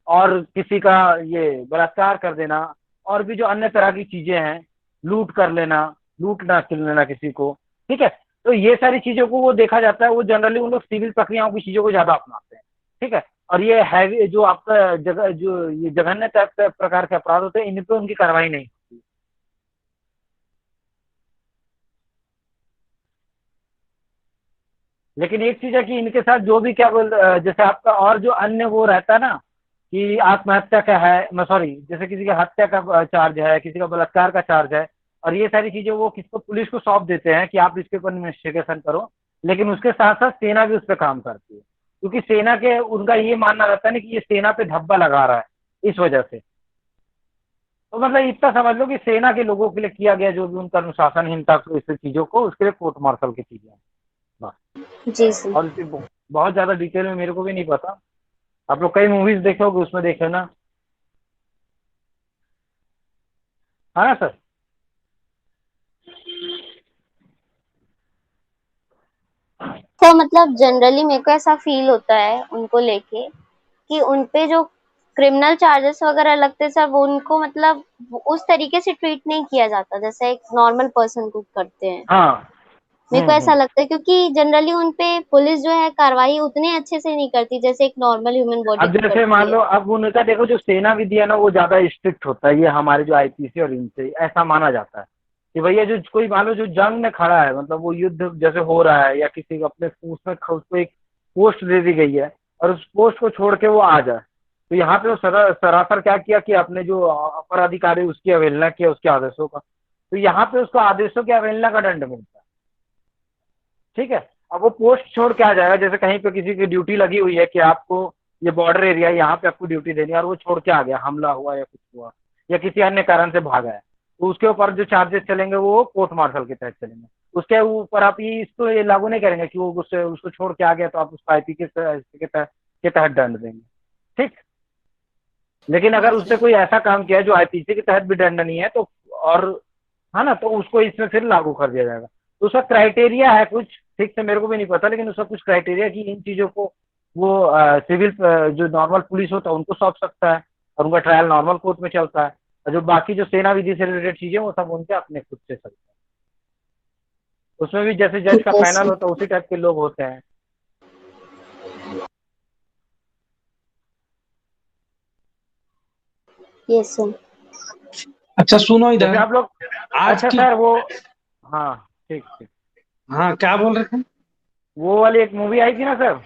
और किसी का ये बलात्कार कर देना, और भी जो अन्य तरह की चीजें हैं, लूट कर लेना, लूटना किल लेना किसी को, ठीक है, तो ये सारी चीजों को वो देखा जाता है, वो जनरली उन लोग सिविल प्रक्रियाओं की चीजों को ज्यादा अपनाते हैं, ठीक है। और ये हैवी जो आपका जगह जो ये जघन्य प्रकार के अपराध होते हैं, इन पे उनकी कार्रवाई नहीं होती। लेकिन एक चीज है कि इनके साथ जो भी क्या बोल जैसे आपका और जो अन्य वो रहता है ना, कि आत्महत्या का है, मैं सॉरी, जैसे किसी का हत्या का चार्ज है, किसी का बलात्कार का चार्ज है, और ये सारी चीजें वो किसको पुलिस को सौंप देते हैं कि आप इसके ऊपर इन्वेस्टिगेशन करो। लेकिन उसके साथ साथ सेना भी उस पर काम करती है, क्योंकि सेना के उनका ये मानना रहता है ना कि ये सेना पे धब्बा लगा रहा है इस वजह से। तो मतलब इतना समझ लो कि सेना के लोगों के लिए किया गया जो भी उनका अनुशासनहीनता को इस चीजों को, उसके लिए कोर्ट मार्शल की चीजें हैं बस। जी सर। और इसकी बहुत ज्यादा डिटेल में मेरे को भी नहीं पता। आप लोग कई मूवीज देखे होगे, उसमें देखे ना, है ना सर। तो मतलब जनरली मेरे को ऐसा फील होता है उनको लेके कि उनपे जो क्रिमिनल चार्जेस वगैरह लगते सब उनको मतलब उस तरीके से ट्रीट नहीं किया जाता जैसे एक नॉर्मल पर्सन को करते हैं। हाँ। मेरे को ऐसा हम्म। लगता है क्योंकि जनरली उनपे पुलिस जो है कार्रवाई उतने अच्छे से नहीं करती जैसे एक नॉर्मल ह्यूमन बॉडी अब को जैसे मान करती है। लो, अब उनका देखो जो सेना विधि है ना वो ज्यादा स्ट्रिक्ट होता है, ये हमारे जो आईपीसी और इनसे ऐसा माना जाता है कि भैया जो कोई मान लो जो जंग में खड़ा है, मतलब वो युद्ध जैसे हो रहा है, या किसी को अपने उसमें उसको एक पोस्ट दे दी गई है और उस पोस्ट को छोड़ के वो आ जाए, तो यहाँ पे वो सरासर क्या किया कि अपने जो अपर अधिकारी उसकी अवहेलना किया, उसके आदेशों का, तो यहाँ पे उसको आदेशों की अवहेलना का दंड मिलता है। ठीक है। अब वो पोस्ट छोड़ के आ जाएगा, जैसे कहीं पे किसी की ड्यूटी लगी हुई है कि आपको ये बॉर्डर एरिया है, यहाँ पे आपको ड्यूटी देनी है, और वो छोड़ के आ गया, हमला हुआ या कुछ हुआ या किसी अन्य कारण से भागा है, तो उसके ऊपर जो चार्जेस चलेंगे वो कोर्ट मार्शल के तहत चलेंगे। उसके ऊपर आप इसको ये लागू नहीं करेंगे कि वो उसको छोड़ के आ गया तो आप उसको आईपी के तहत दंड देंगे, ठीक। लेकिन अगर उसने कोई ऐसा काम किया है जो आईपीसी के तहत भी दंड नहीं है तो, और है ना, तो उसको इसमें फिर लागू कर दिया जाएगा। तो उसका क्राइटेरिया है कुछ, ठीक से मेरे को भी नहीं पता, लेकिन उसका कुछ क्राइटेरिया कि इन चीजों को वो सिविल जो नॉर्मल पुलिस होता है उनको सौंप सकता है, और उनका ट्रायल नॉर्मल कोर्ट में चलता है, और जो बाकी जो सेना विधि से रिलेटेड चीजें वो सब उनके अपने खुद से चलता है। उसमें भी जैसे जज का पैनल होता है उसी टाइप के लोग होते हैं। Yes sir. अच्छा सुनो इधर जैसे आप लोग, आज अच्छा की, सर वो, हाँ ठीक ठीक, हाँ क्या बोल रहे थे? वो वाली एक मूवी आई थी ना सर,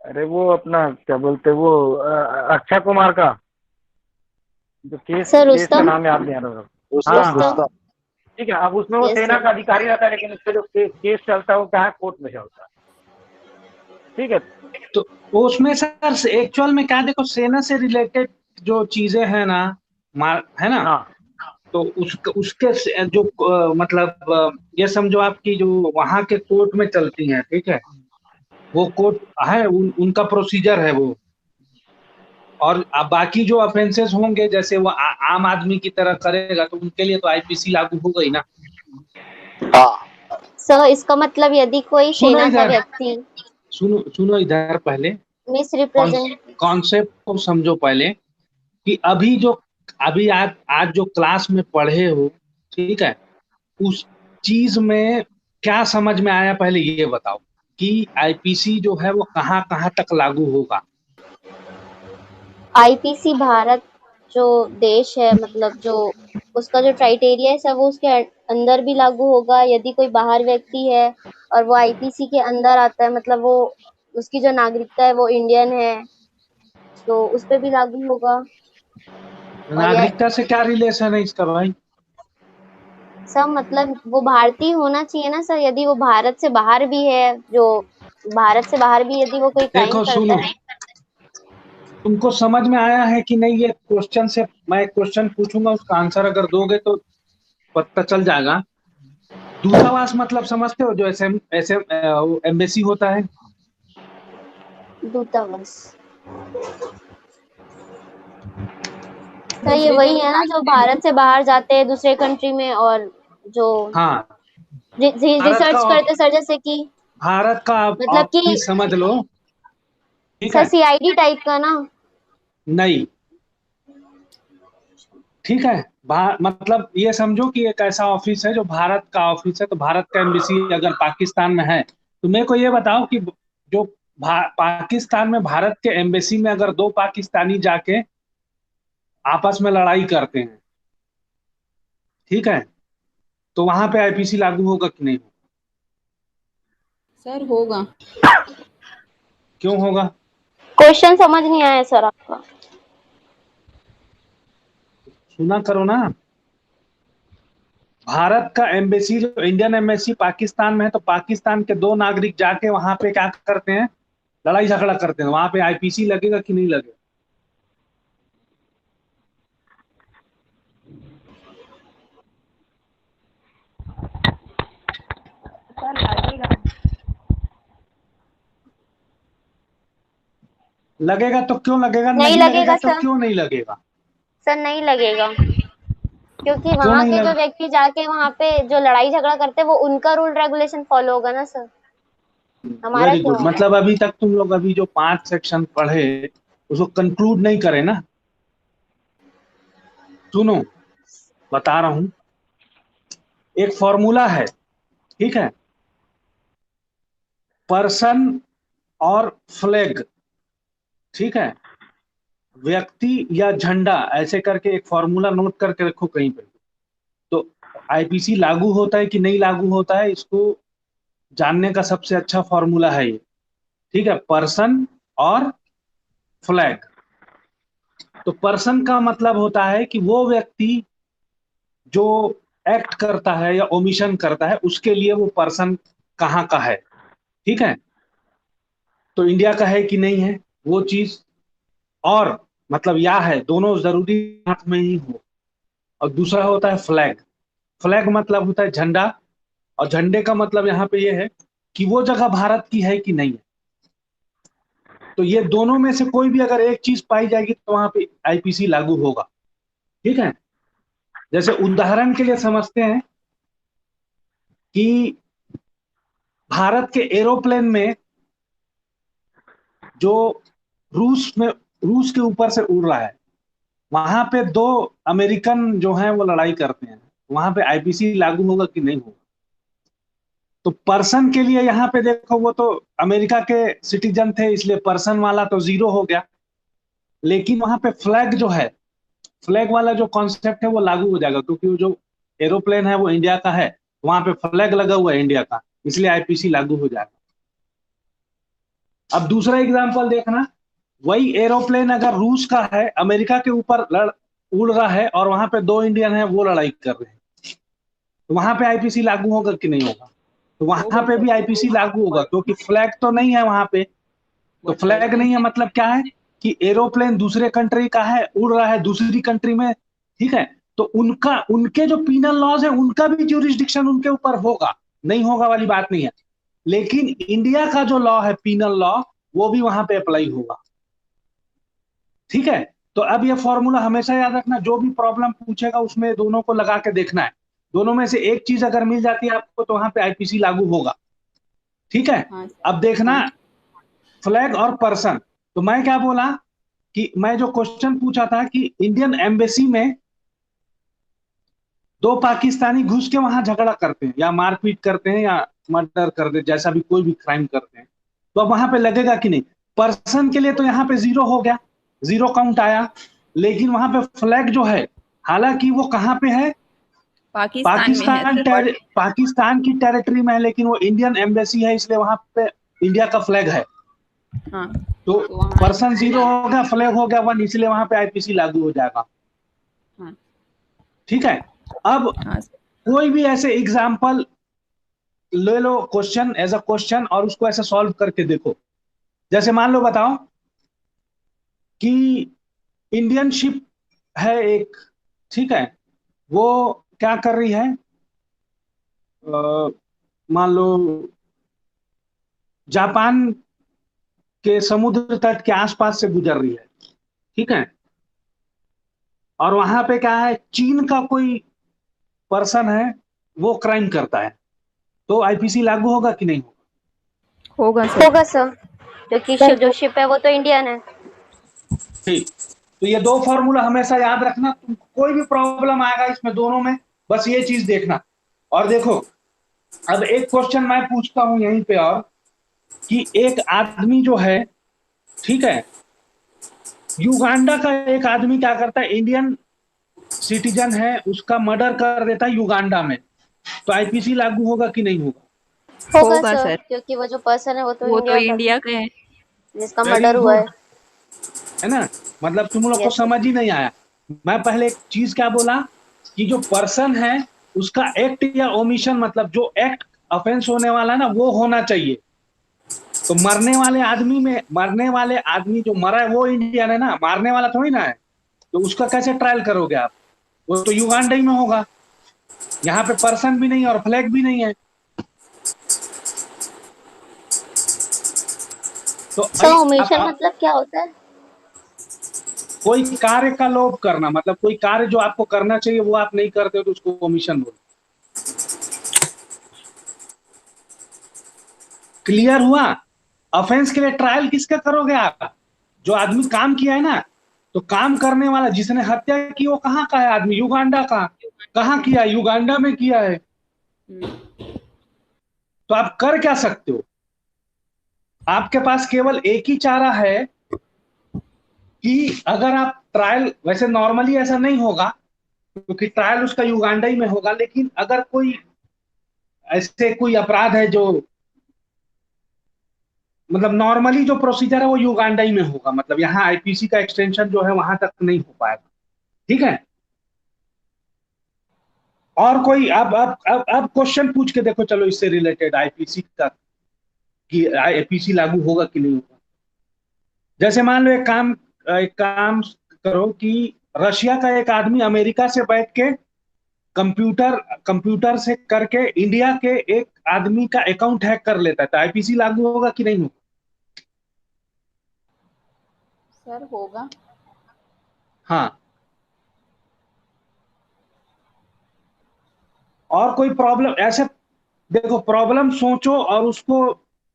अरे वो अपना क्या बोलते वो अक्षय कुमार का जो केस सर केस का रुस्तम। नाम याद नहीं आ रहा। रुस्तम हाँ रुस्तम ठीक है। अब उसमें वो Yes, सेना sir. का अधिकारी रहता है, लेकिन उसका जो केस चलता है वो क्या है, कोर्ट में चलता है, ठीक है। तो उसमें सर एक्चुअल में क्या, देखो सेना से रिलेटेड जो चीजें हैं ना, है ना, हाँ तो उसके जो मतलब ये समझो आपकी जो वहां के कोर्ट में चलती हैं, ठीक है, वो कोर्ट है, उनका प्रोसीजर है वो। और अब बाकी जो ऑफेंसेस होंगे, जैसे वो आम आदमी की तरह करेगा तो उनके लिए तो आईपीसी लागू हो गई ना। सर इसका मतलब यदि कोई सुनो सेना का इधर, व्यक्ति सुनो इधर, पहले मिस रिप्रेजेंट, कॉन्सेप्ट को समझो पहले, कि अभी आज जो क्लास में पढ़े हो, ठीक है, उस चीज में क्या समझ में आया, पहले ये बताओ कि आईपीसी जो है वो कहाँ कहाँ तक लागू होगा। आईपीसी भारत जो देश है, मतलब जो उसका जो क्राइटेरिया है सब वो उसके अंदर भी लागू होगा। यदि कोई बाहर व्यक्ति है और वो आईपीसी के अंदर आता है, मतलब वो उसकी जो नागरिकता है वो इंडियन है, तो उस पे भी लागू होगा। और यह नागरिकता से क्या रिलेशन है इसका भाई? सब मतलब वो भारतीय होना चाहिए ना सर। यदि वो भारत से बाहर भी है, जो भारत से बाहर भी यदि वो कोई क्राइम देखो करता सुनो, है। तुमको समझ में आया है कि नहीं? ये क्वेश्चन से मैं एक क्वेश्चन पूछूंगा, उसका आंसर अगर दोगे तो पता चल जाएगा। दूतावास मतलब समझते हो, जो ऐसे एम्बेसी होता है। दूतावास सर ये वही है ना जो भारत से बाहर जाते हैं दूसरे कंट्री में, और जो हाँ, रिसर्च करते सर, जैसे कि भारत का मतलब कि ऑफिस समझ लो, ठीक सर है। सीआईडी टाइप का ना। नहीं, ठीक है, मतलब ये समझो कि एक ऐसा ऑफिस है जो भारत का ऑफिस है, तो भारत का एम्बेसी अगर पाकिस्तान में है, तो मेरे को ये बताओ कि जो पाकिस्तान में भारत के एम्बेसी में अगर दो पाकिस्तानी जाके आपस में लड़ाई करते हैं, ठीक है, तो वहां पे आईपीसी लागू होगा कि नहीं? सर होगा। क्यों होगा? क्वेश्चन समझ नहीं आया सर आपका। सुना करो ना। भारत का एम्बेसी, जो इंडियन एम्बेसी पाकिस्तान में है, तो पाकिस्तान के दो नागरिक जाके वहां पे क्या करते हैं, लड़ाई झगड़ा करते हैं, वहां पे आईपीसी लगेगा कि नहीं लगेगा? लगेगा तो क्यों लगेगा, नहीं नहीं लगेगा लगेगा तो सर। क्यों नहीं लगेगा? सर नहीं लगेगा, क्योंकि क्यों वहां नहीं के जो लग व्यक्ति जाके वहां पे जो लड़ाई झगड़ा करते हैं वो उनका रूल रेगुलेशन फॉलो होगा ना सर, हमारा वेरी क्यों गुड। होगा। मतलब अभी तक तुम लोग अभी जो 5 सेक्शन पढ़े उसको कंक्लूड नहीं करे ना। सुनो, बता रहा हूं, एक फॉर्मूला है, ठीक है, पर्सन और फ्लैग, ठीक है, व्यक्ति या झंडा, ऐसे करके एक फॉर्मूला नोट करके रखो कहीं पे। तो आईपीसी लागू होता है कि नहीं लागू होता है, इसको जानने का सबसे अच्छा फॉर्मूला है ये, ठीक है, पर्सन और फ्लैग। तो पर्सन का मतलब होता है कि वो व्यक्ति जो एक्ट करता है या ओमिशन करता है, उसके लिए वो पर्सन कहाँ का है। ठीक है, तो इंडिया का है कि नहीं है वो चीज, और मतलब या है, दोनों जरूरी हाथ में ही हो। और दूसरा होता है फ्लैग। फ्लैग मतलब होता है झंडा, और झंडे का मतलब यहाँ पे ये है कि वो जगह भारत की है कि नहीं है। तो ये दोनों में से कोई भी अगर एक चीज पाई जाएगी तो वहां पे आईपीसी लागू होगा। ठीक है, जैसे उदाहरण के लिए समझते हैं कि भारत के एरोप्लेन में जो रूस के ऊपर से उड़ रहा है, वहां पे दो अमेरिकन जो हैं वो लड़ाई करते हैं, वहां पे आईपीसी लागू होगा कि नहीं होगा। तो पर्सन के लिए यहाँ पे देखो, वो तो अमेरिका के सिटीजन थे इसलिए पर्सन वाला तो जीरो हो गया, लेकिन वहां पे फ्लैग जो है, फ्लैग वाला जो कॉन्सेप्ट है वो लागू हो जाएगा, क्योंकि वो जो एरोप्लेन है वो इंडिया का है, वहां पे फ्लैग लगा हुआ है इंडिया का, इसलिए आईपीसी लागू हो जाएगा। अब दूसरा एग्जांपल देखना, वही एरोप्लेन अगर रूस का है, अमेरिका के ऊपर उड़ रहा है, और वहां पे दो इंडियन है वो लड़ाई कर रहे हैं, तो वहां पे आईपीसी लागू होगा कि नहीं होगा। तो वहां पे भी आईपीसी लागू होगा, क्योंकि फ्लैग तो नहीं है वहां पे। तो फ्लैग नहीं है मतलब क्या है कि एरोप्लेन दूसरे कंट्री का है, उड़ रहा है दूसरी कंट्री में। ठीक है, तो उनका, उनके जो पीनल लॉज है उनका भी ज्यूरिसडिक्शन उनके ऊपर होगा, नहीं होगा वाली बात नहीं है, लेकिन इंडिया का जो लॉ है पीनल लॉ, वो भी वहां पे अप्लाई होगा। ठीक है, तो अब ये फॉर्मूला हमेशा याद रखना, जो भी प्रॉब्लम पूछेगा उसमें दोनों को लगा के देखना है, दोनों में से एक चीज अगर मिल जाती है आपको तो वहां पे आईपीसी लागू होगा। ठीक है, अब देखना फ्लैग और पर्सन। तो मैं क्या बोला कि मैं जो क्वेश्चन पूछा था कि इंडियन एम्बेसी में दो पाकिस्तानी घुस के वहां झगड़ा करते हैं या मारपीट करते हैं या मर्डर करते हैं, जैसा भी कोई भी क्राइम करते हैं, तो अब वहां पे लगेगा कि नहीं। पर्सन के लिए तो यहाँ पे जीरो हो गया, जीरो काउंट आया, लेकिन वहां पे फ्लैग जो है, हालांकि वो कहाँ पे है, पाकिस्तान की टेरिटरी में है, लेकिन वो इंडियन एम्बेसी है इसलिए वहां पे इंडिया का फ्लैग है। हाँ, तो पर्सन जीरो हो गया, फ्लैग हो गया 1, इसलिए वहां पे आईपीसी लागू हो जाएगा। हाँ, ठीक है, अब हाँ, कोई भी ऐसे एग्जाम्पल ले लो, क्वेश्चन एज अ क्वेश्चन, और उसको ऐसे सॉल्व करके देखो। जैसे मान लो, बताओ कि इंडियन शिप है एक, ठीक है, वो क्या कर रही है, मान लो जापान के समुद्र तट के आसपास से गुजर रही है। ठीक है, और वहां पे क्या है, चीन का कोई पर्सन है वो क्राइम करता है, तो आईपीसी लागू होगा कि नहीं होगा। होगा सर, क्योंकि जो शिप है वो तो इंडियन है। ठीक, तो ये दो फॉर्मूला हमेशा याद रखना, तुमको कोई भी प्रॉब्लम आएगा इसमें दोनों में, बस ये चीज देखना। और देखो, अब एक क्वेश्चन मैं पूछता हूं यहीं पे, और कि एक आदमी जो है, ठीक है, युगांडा का एक आदमी क्या करता है, इंडियन सिटीजन है, उसका मर्डर कर देता है युगांडा में, तो आईपीसी लागू होगा कि नहीं होगा। होगा सर, क्योंकि वो जो पर्सन है वो तो इंडिया का है जिसका मर्डर हुआ है ना। मतलब तुम लोग को समझ ही नहीं आया। मैं पहले एक चीज क्या बोला कि जो पर्सन है उसका एक्ट या ओमिशन, मतलब जो एक्ट ऑफेंस होने वाला है ना, वो होना चाहिए। तो मरने वाले आदमी जो मरा है वो इंडियन है ना, मारने वाला थोड़ी ना है, तो उसका कैसे ट्रायल करोगे आप, वो तो युगांडा ही में होगा। यहाँ पे पर्सन भी नहीं और फ्लैग भी नहीं है। तो ओमिशन मतलब क्या होता है? कोई कार्य का लोभ करना, मतलब कोई कार्य जो आपको करना चाहिए वो आप नहीं करते हो, तो उसको ओमिशन बोलते। क्लियर हुआ। ऑफेंस के लिए ट्रायल किसका करोगे आप, जो आदमी काम किया है ना, तो काम करने वाला जिसने हत्या की वो कहाँ का है आदमी, युगांडा का। कहाँ किया, युगांडा में किया है। तो आप कर क्या सकते हो, आपके पास केवल एक ही चारा है कि अगर आप ट्रायल, वैसे नॉर्मली ऐसा नहीं होगा क्योंकि ट्रायल उसका युगांडा ही में होगा, लेकिन अगर कोई ऐसे कोई अपराध है जो, मतलब नॉर्मली जो प्रोसीजर है वो युगांडा ही में होगा, मतलब यहाँ आईपीसी का एक्सटेंशन जो है वहां तक नहीं हो पाएगा। ठीक है, और कोई अब क्वेश्चन पूछ के देखो, चलो इससे रिलेटेड आईपीसी का, कि आईपीसी लागू होगा कि नहीं होगा। जैसे मान लो एक काम करो कि रशिया का एक आदमी अमेरिका से बैठ के कंप्यूटर से करके इंडिया के एक आदमी का अकाउंट हैक कर लेता है, तो आईपीसी लागू होगा कि नहीं होगा? सर होगा। हाँ। और कोई प्रॉब्लम ऐसे, देखो प्रॉब्लम सोचो और उसको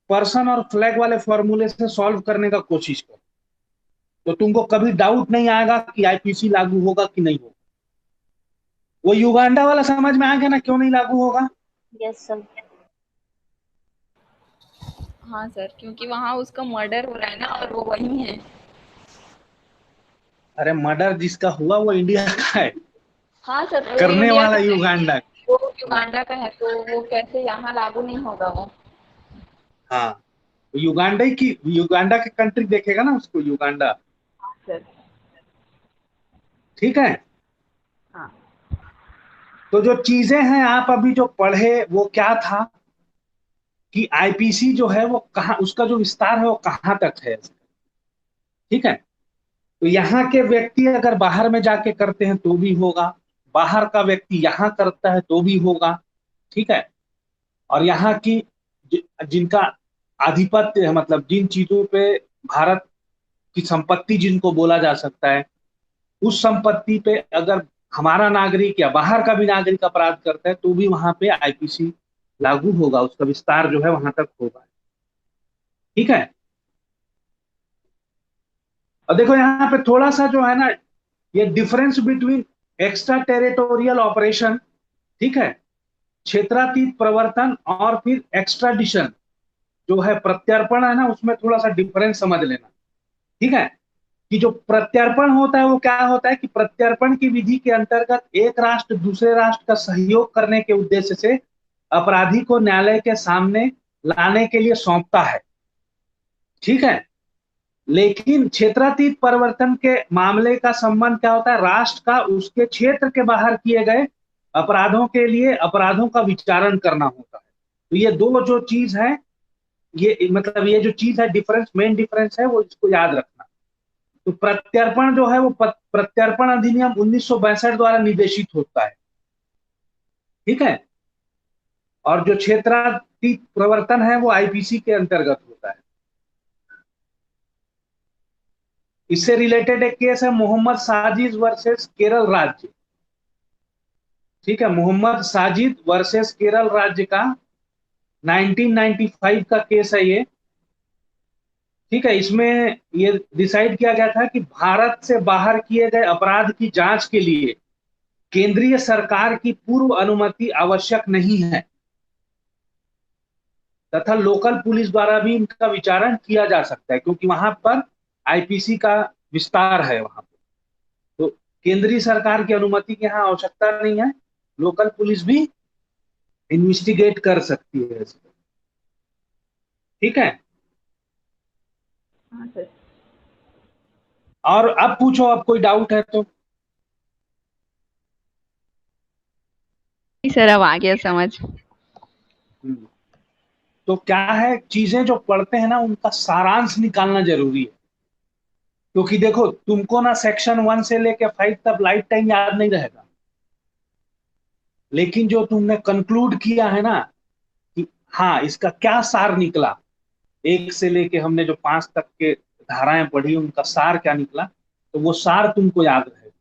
पर्सन और फ्लैग वाले फॉर्मूले से सॉल्व करने का कोशिश करो, तो तुमको कभी डाउट नहीं आएगा कि आईपीसी लागू होगा कि नहीं होगा। वो युगांडा वाला समझ में आ गया ना, क्यों नहीं लागू होगा? Yes sir. हाँ सर, क्योंकि वहाँ उसका मर्डर हो रहा है ना, और वो वही है। अरे मर्डर जिसका हुआ वो इंडिया का है, हाँ सर, वो करने इंडिया वाला का है, युगांडा। वो युगांडा का है, तो वो कैसे यहाँ लागू नहीं होगा वो। हाँ, युगांडा के कंट्री देखेगा ना उसको, युगांडा। हाँ सर। ठीक है। हाँ तो जो चीजें हैं आप अभी जो पढ़े वो क्या था कि आईपीसी जो है वो कहाँ, उसका जो विस्तार है वो कहाँ तक है। ठीक है। तो यहाँ के व्यक्ति अगर बाहर में जाके करते हैं तो भी होगा, बाहर का व्यक्ति यहाँ करता है तो भी होगा। ठीक है। और यहाँ की जिनका आधिपत्य है, मतलब जिन चीजों पे भारत की संपत्ति जिनको बोला जा सकता है, उस संपत्ति पे अगर हमारा नागरिक या बाहर का भी नागरिक अपराध करता है तो भी वहां पे आईपीसी लागू होगा, उसका विस्तार जो है वहां तक होगा। ठीक है। और देखो यहाँ पे थोड़ा सा जो है ना, ये difference between extra territorial operation, ठीक है, क्षेत्रातीत प्रवर्तन, और फिर एक्स्ट्राडिशन जो है प्रत्यर्पण है ना, उसमें थोड़ा सा डिफरेंस समझ लेना। ठीक है। कि जो प्रत्यर्पण होता है वो क्या होता है कि प्रत्यर्पण की विधि के अंतर्गत एक राष्ट्र दूसरे राष्ट्र का सहयोग करने के उद्देश्य से अपराधी को न्यायालय के सामने लाने के लिए सौंपता है। ठीक है। लेकिन क्षेत्रातीत परिवर्तन के मामले का संबंध क्या होता है, राष्ट्र का उसके क्षेत्र के बाहर किए गए अपराधों के लिए अपराधों का विचारण करना होता है। तो ये दो जो चीज है, ये मतलब ये जो चीज है डिफरेंस, मेन डिफरेंस है, वो इसको याद रखना। तो प्रत्यर्पण जो है वो प्रत्यर्पण अधिनियम 1962 द्वारा निर्देशित होता है। ठीक है। और जो क्षेत्रातीत प्रवर्तन है वो आईपीसी के अंतर्गत होता है। इससे रिलेटेड एक केस है मोहम्मद साजिद वर्सेस केरल राज्य। ठीक है, मोहम्मद साजिद वर्सेस केरल राज्य का 1995 का केस है ये। ठीक है। इसमें ये डिसाइड किया गया था कि भारत से बाहर किए गए अपराध की जांच के लिए केंद्रीय सरकार की पूर्व अनुमति आवश्यक नहीं है, तथा लोकल पुलिस द्वारा भी इनका विचारण किया जा सकता है, क्योंकि वहां पर आईपीसी का विस्तार है वहां पर। तो केंद्रीय सरकार की अनुमति की यहाँ आवश्यकता नहीं है, लोकल पुलिस भी इन्वेस्टिगेट कर सकती है इसको। ठीक है। हाँ सर। और अब पूछो, अब कोई डाउट है तो। सर अब आ गया समझ। तो क्या है, चीजें जो पढ़ते हैं ना उनका सारांश निकालना जरूरी है, क्योंकि देखो तुमको ना सेक्शन 1 से लेके 5 तक लाइफ टाइम याद नहीं रहेगा, लेकिन जो तुमने कंक्लूड किया है ना कि हाँ इसका क्या सार निकला, 1 से लेके हमने जो 5 तक के धाराएं पढ़ी उनका सार क्या निकला, तो वो सार तुमको याद रहेगा।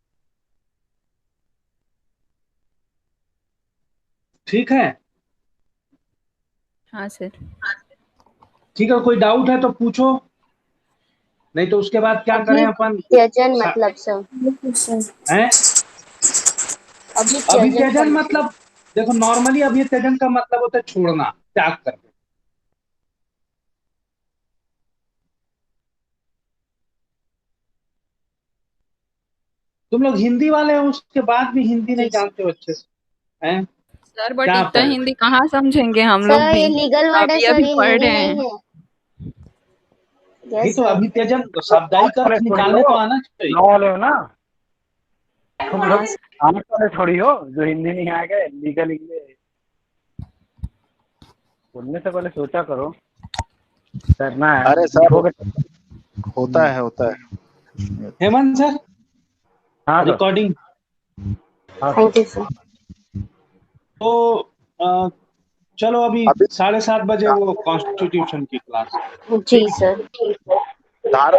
ठीक है। हाँ सर। ठीक है, कोई डाउट है तो पूछो, नहीं तो उसके बाद क्या करें अपन। अभित्यजन मतलब सर। हैं? अभित्यजन अभित्यजन मतलब, देखो नॉर्मली अभित्यजन का मतलब होता है छोड़ना, त्याग करना। तुम लोग हिंदी वाले हो, उसके बाद भी हिंदी नहीं जानते हो अच्छे से, हैं? सर बट क्या इतना पढ़े? हिंदी कहाँ समझेंगे हम लोग सर भी, ये लीगल वर्ड है अभी सर, अभी ये पढ़ हिंदी रहे नहीं हैं। है। नहीं यस तो सर। अभित्यजन तो साप्ताहिक वाले अर्थ थोड़ी निकालने हो, तो आना चाहिए। लॉ वाले हो ना। तुम लोग आर्ट्स वाले थोड़ी हो जो हिंदी नहीं आएगा लीगल इंग्लिश बोलने से पहले सोचा करो। करना है अरे सर हो गया। होता है। हेमंत सर हाँ सर। रिकॉर्डिंग। हाँ सर। Thank you sir. तो चलो अभी अभी 7:30 बजे वो कॉन्स्टिट्यूशन की क्लास। जी सर। धारा